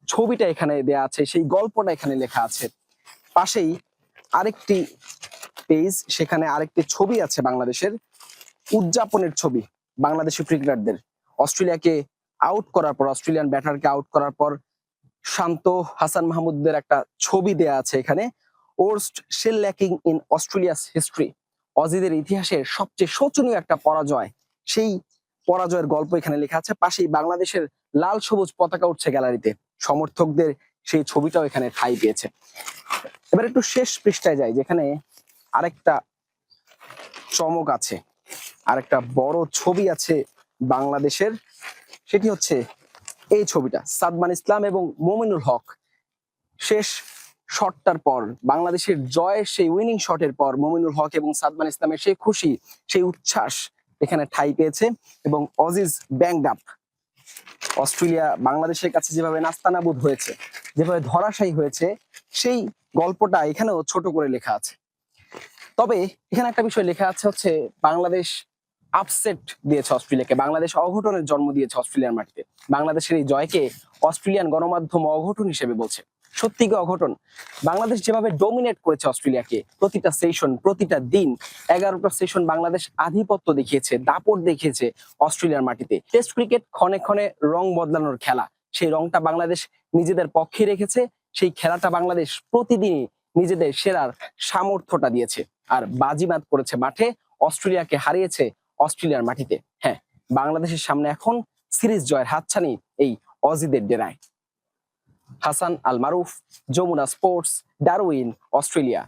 ছবিটা এখানে দেয়া আছে, সেই গল্পটা এখানে লেখা আছে। পাশেই আরেকটি পেজ, সেখানে আরেকটি ছবি আছে বাংলাদেশের উদযাপনের ছবি। বাংলাদেশের ক্রিকেটারদের অস্ট্রেলিয়াকে আউট করার পর, অস্ট্রেলিয়ান ব্যাটারকে আউট করার পর শান্ত, হাসান মাহমুদদের একটা ছবি দেয়া আছে এখানে। Worst shellacking in Australia's history. অজিদের ইতিহাসের সবচেয়ে শোচনীয় একটা পরাজয়, সেই পরাজয়ের গল্প এখানে লেখা আছে। পাশেই বাংলাদেশের লাল সবুজ পতাকা উঠছে গ্যালারিতে, সমর্থকদের সেই ছবিটাও এখানে ঠাঁই পেয়েছে। এবার একটু শেষ পৃষ্ঠায় যাই, যেখানে আরেকটা চমক আছে, আরেকটা বড় ছবি আছে বাংলাদেশের। সেটি হচ্ছে এই ছবিটা, সাদমান ইসলাম এবং মোমিনুল হক শেষ শটটার পর, বাংলাদেশের জয়ের সেই উইনিং শটের পর মোমিনুল হক এবং সাদমান ইসলামের সেই খুশি, সেই উচ্ছ্বাস এখানে ঠাঁই পেয়েছে। এবং অজিজ ব্যাংকড আপ। অস্ট্রেলিয়া বাংলাদেশের কাছে যেভাবে নাস্তানাবুদ হয়েছে, যেভাবে ধরাশায়ী হয়েছে, সেই গল্পটা এখানেও ছোট করে লেখা আছে। তবে এখানে একটা বিষয় লেখা আছে হচ্ছে বাংলাদেশ আপসেট দিয়েছে অস্ট্রেলিয়াকে, বাংলাদেশ অঘটনের জন্ম দিয়েছে অস্ট্রেলিয়ার মাটিতে। বাংলাদেশের এই জয়কে অস্ট্রেলিয়ান গণমাধ্যম অঘটন হিসেবে বলছে। সত্যি কি অঘটন? বাংলাদেশ যেভাবে ডোমিনেট করেছে অস্ট্রেলিয়াকে, প্রতিটা সেশন, প্রতিটা দিন, 11টা সেশন বাংলাদেশ আধিপত্য দেখিয়েছে, দাপট দেখিয়েছে অস্ট্রেলিয়ার মাটিতে। টেস্ট ক্রিকেট ক্ষণে ক্ষণে রং বদলানোর খেলা, সেই রংটা বাংলাদেশ নিজেদের পক্ষে রেখেছে। সেই খেলাটা বাংলাদেশ প্রতিদিনই নিজেদের সেরার সামর্থ্যটা দিয়েছে, আর বাজিমাত করেছে মাঠে, অস্ট্রেলিয়াকে হারিয়েছে অস্ট্রেলিয়ার মাটিতে। হ্যাঁ, বাংলাদেশের সামনে এখন সিরিজ জয়ের হাতছানি এই অজিদের ডেরায়। হাসান আল মারুফ, যমুনা স্পোর্টস, ডারউইন, অস্ট্রেলিয়া।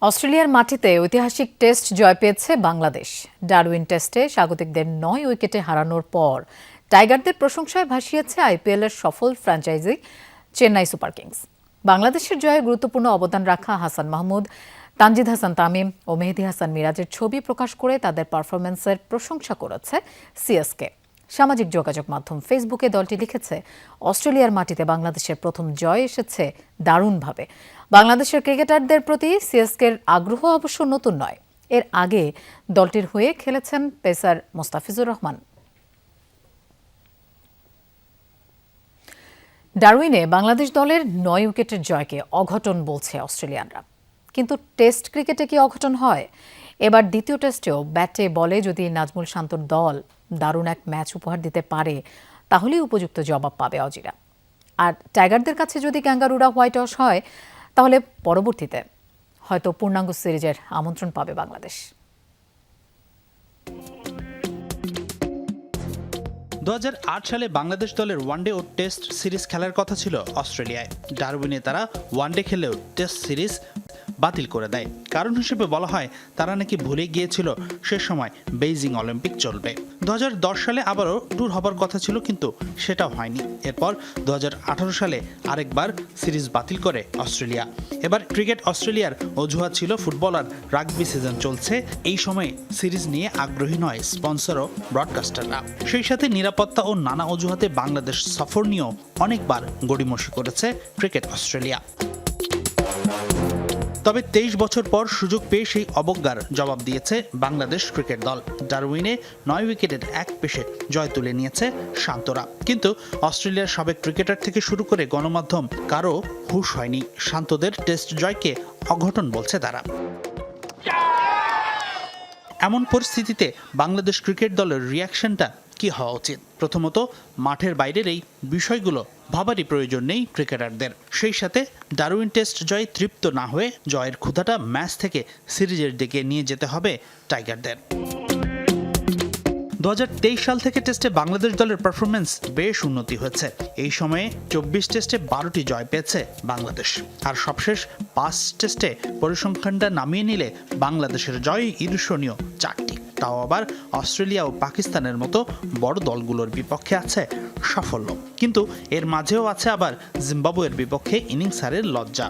অস্ট্রেলিয়ার মাটিতে ঐতিহাসিক টেস্ট জয় পেয়েছে বাংলাদেশ। ডারউইন টেস্টে স্বাগতিকদের 9 উইকেটে হারানোর পর টাইগারদের প্রশংসায় ভাসিয়েছে আইপিএলের সফল ফ্র্যাঞ্চাইজি চেন্নাই সুপার কিংস। বাংলাদেশের জয়ে গুরুত্বপূর্ণ অবদান রাখা হাসান মাহমুদ, তানজিদ হাসান তামিম ও মেহেদী হাসান মিরাজের ছবি প্রকাশ করে তাদের পারফরম্যান্সের প্রশংসা করেছে সিএসকে। সামাজিক যোগাযোগ মাধ্যম ফেসবুকে দলটি লিখেছে, অস্ট্রেলিয়ার মাটিতে বাংলাদেশের প্রথম জয় এসেছে দারুণভাবে। বাংলাদেশের ক্রিকেটারদের প্রতি সিএসকের আগ্রহ অবশ্য নতুন নয়। এর আগে দলটির হয়ে খেলেছেন পেসার মোস্তাফিজুর রহমান। ডারউইনে বাংলাদেশ দলের 9 উইকেটের জয়কে অঘটন বলছে অস্ট্রেলিয়ানরা। কিন্তু টেস্ট ক্রিকেটে কি অঘটন হয়? এবার দ্বিতীয় টেস্টেও ব্যাটে বলে যদি নাজমুল শান্তর দল দারুণ এক ম্যাচ উপহার দিতে পারে, তাহলেই উপযুক্ত জবাব পাবে অজিরা। আর টাইগারদের কাছে যদি ক্যাঙ্গারুরা হোয়াইট ওয়াশ হয়, তাহলে পরবর্তীতে হয়তো পূর্ণাঙ্গ সিরিজের আমন্ত্রণ পাবে বাংলাদেশ। 2008 সালে বাংলাদেশ দলের ওয়ানডে ও টেস্ট সিরিজ খেলার কথা ছিল অস্ট্রেলিয়ায়। ডারউইনে তারা ওয়ানডে খেলেও টেস্ট সিরিজ বাতিল করে দেয়। কারণ হিসেবে বলা হয় তারা নাকি ভুলে গিয়েছিল সে সময় বেইজিং অলিম্পিক চলবে। 2010 সালে আবারও ট্যুর হবার কথা ছিল, কিন্তু সেটাও হয়নি। এরপর 2018 সালে আরেকবার সিরিজ বাতিল করে অস্ট্রেলিয়া। এবার ক্রিকেট অস্ট্রেলিয়ার অজুহাত ছিল ফুটবল আর রাগবি সিজন চলছে, এই সময়ে সিরিজ নিয়ে আগ্রহী নয় স্পন্সর ও ব্রডকাস্টাররা। সেই সাথে নিরাপত্তা ও নানা অজুহাতে বাংলাদেশ সফর নিয়েও অনেকবার গড়িমসি করেছে ক্রিকেট অস্ট্রেলিয়া। তবে 23 বছর পর সুযোগ পেয়ে সেই অবজ্ঞার জবাব দিয়েছে বাংলাদেশ ক্রিকেট দল। ডারউইনে 9 উইকেটের এক পেশে জয় তুলে নিয়েছে শান্তরা। কিন্তু অস্ট্রেলিয়ার সাবেক ক্রিকেটার থেকে শুরু করে গণমাধ্যম কারো হুঁশ হয়নি। শান্তদের টেস্ট জয়কে অঘটন বলছে তারা। এমন পরিস্থিতিতে বাংলাদেশ ক্রিকেট দলের রিয়াকশনটা কি হওয়া উচিত? প্রথমত, মাঠের বাইরের এই বিষয়গুলো ভাবারই প্রয়োজন নেই ক্রিকেটারদের। সেই সাথে ডারউইন টেস্ট জয়ে তৃপ্ত না হয়ে জয়ের ক্ষুধাটা ম্যাচ থেকে সিরিজের দিকে নিয়ে যেতে হবে টাইগারদের। 2023 সাল থেকে টেস্টে বাংলাদেশ দলের পারফরমেন্স বেশ উন্নতি হয়েছে। এই সময়ে 24 টেস্টে 12টি জয় পেয়েছে বাংলাদেশ। আর সবশেষ 5 টেস্টে পরিসংখ্যানটা নামিয়ে নিলে বাংলাদেশের জয় ঈর্ষণীয় 4টি। তাও আবার অস্ট্রেলিয়া ও পাকিস্তানের মতো বড় দলগুলোর বিপক্ষে আছে সাফল্য। কিন্তু এর মাঝেও আছে আবার জিম্বাবুয়ের বিপক্ষে ইনিংস হারের লজ্জা।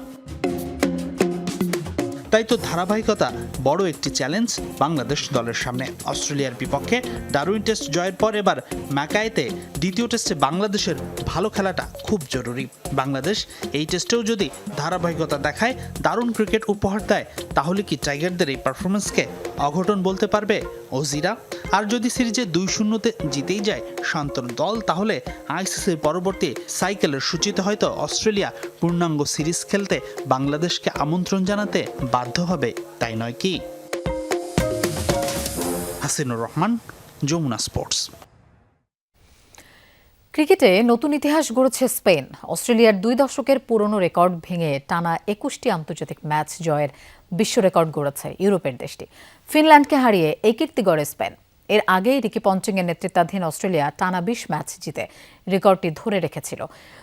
তাই তো ধারাবাহিকতা বড় একটি চ্যালেঞ্জ বাংলাদেশ দলের সামনে। অস্ট্রেলিয়ার বিপক্ষে ডারউইন টেস্ট জয়ের পর এবার ম্যাকাইতে দ্বিতীয় টেস্টে বাংলাদেশের ভালো খেলাটা খুব জরুরি। বাংলাদেশ এই টেস্টেও যদি ধারাবাহিকতা দেখায়, দারুণ ক্রিকেট উপহার দেয়, তাহলে কি টাইগারদের এই পারফরমেন্সকে অঘটন বলতে পারবে অজিরা? আর যদি সিরিজে 2-0-তে জিতেই যায় শান্তর দল, তাহলে আইসিসির পরবর্তী সাইকেলের সূচিতে হয়তো অস্ট্রেলিয়া পূর্ণাঙ্গ সিরিজ খেলতে বাংলাদেশকে আমন্ত্রণ জানাতে বাধ্য হবে, তাই নয় কি? হাসিনুর রহমান, যমুনা স্পোর্টস। ক্রিকেটে নতুন ইতিহাস গড়েছে স্পেন। অস্ট্রেলিয়ার 2 দশকের পুরনো রেকর্ড ভেঙে টানা 21টি আন্তর্জাতিক ম্যাচ জয়ের বিশ্ব রেকর্ড গড়েছে ইউরোপের দেশটি। ফিনল্যান্ডকে হারিয়ে এই কীর্তি গড়ে স্পেন। এর আগেই রিকি পন্টিংয়ের নেতৃত্বাধীন অস্ট্রেলিয়া টানা 20 ম্যাচ জিতে রেকর্ডটি ধরে রেখেছিল।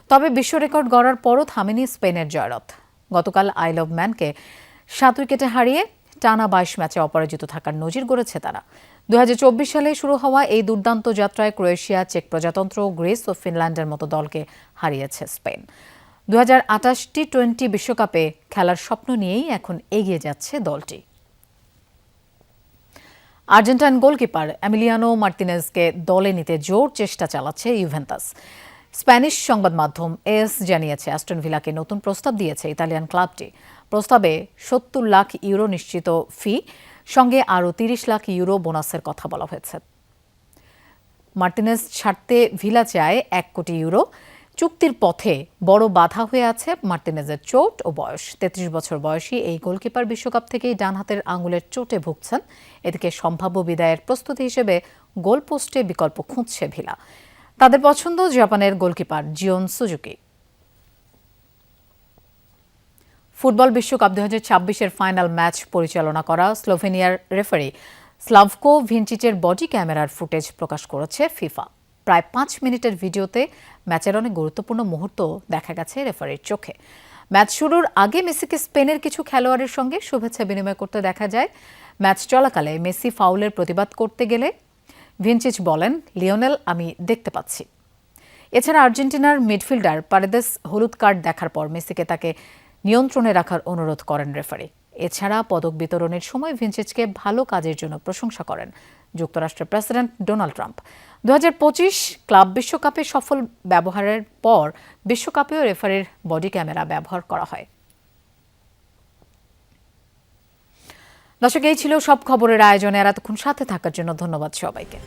তবে বিশ্ব রেকর্ড গড়ার পরও থামেনি স্পেনের জয়রথ। গতকাল আইল অব ম্যানকে 7 উইকেটে হারিয়ে টানা 22 ম্যাচে অপরাজিত থাকার নজির গড়েছে তারা। 2024 সালে শুরু হওয়া এই দুর্দান্ত যাত্রায় ক্রোয়েশিয়া, চেক প্রজাতন্ত্র, গ্রিস ও ফিনল্যান্ডের মতো দলকে হারিয়েছে স্পেন। 2028 টি-20 বিশ্বকাপে খেলার স্বপ্ন নিয়েই এখন এগিয়ে যাচ্ছে দলটি। আর্জেন্টাইন গোলকিপার এমিলিয়ানো মার্তিনেজকে দলে নিতে জোর চেষ্টা চালাচ্ছে ইউভেন্টাস। স্প্যানিশ সংবাদ মাধ্যম এস জানিয়েছে, অ্যাস্টন ভিলাকে নতুন প্রস্তাব দিয়েছে ইতালিয়ান ক্লাবটি। প্রস্তাবে 70 লাখ ইউরো নিশ্চিত ফি সঙ্গে আরও 30 লাখ ইউরো বোনাসের কথা বলা হয়েছে। মার্তিনেজ ছাড়তে ভিলা চায় 1 কোটি ইউরো। চুক্তির পথে বড় বাধা হয়ে আছে মার্টিনেজের চোট ও বয়স। 33 বছর বয়সী এই গোলকিপার বিশ্বকাপ থেকেই ডান হাতের আঙুলের চোটে ভুগছেন। এদিকে সম্ভাব্য বিদায়ের প্রস্তুতি হিসেবে গোলপোস্টে বিকল্প খুঁজছে ভিলা। তাদের পছন্দ জাপানের গোলকিপার জিওন সুজুকি। ফুটবল বিশ্বকাপ 2026-এর ফাইনাল ম্যাচ পরিচালনা করা স্লোভেনিয়ার রেফারি স্লাভকো ভিনচিচের বডি ক্যামেরার ফুটেজ প্রকাশ করেছে ফিফা। প্রায় 5 মিনিটের ভিডিওতে ম্যাচের অনেক গুরুত্বপূর্ণ মুহূর্ত দেখা গেছে রেফারির চোখে। ম্যাচ শুরুর আগে মেসিকে স্পেনের কিছু খেলোয়াড়ের সঙ্গে শুভেচ্ছা বিনিময় করতে দেখা যায়। ম্যাচ চলাকালে মেসি ফাউলের প্রতিবাদ করতে গেলে ভিনচিচ বলেন, লিওনেল, আমি দেখতে পাচ্ছি। এছাড়া আর্জেন্টিনার মিডফিল্ডার পারেদেস হলুদ কার্ড দেখার পর মেসিকে তাকে নিয়ন্ত্রণে রাখার অনুরোধ করেন রেফারি। এছাড়া পদক বিতরণের সময় ভিনচিচকে ভালো কাজের জন্য প্রশংসা করেন যুক্তরাষ্ট্রের প্রেসিডেন্ট ডোনাল্ড ট্রাম্প। 2025 ক্লাব বিশ্বকাপে সফল ব্যবহারের পর বিশ্বকাপেও রেফারির বডি ক্যামেরা ব্যবহার করা হয়। দর্শক, এই ছিল সব খবরের আয়োজনে। আর এতক্ষণ সাথে থাকার জন্য ধন্যবাদ সবাইকে।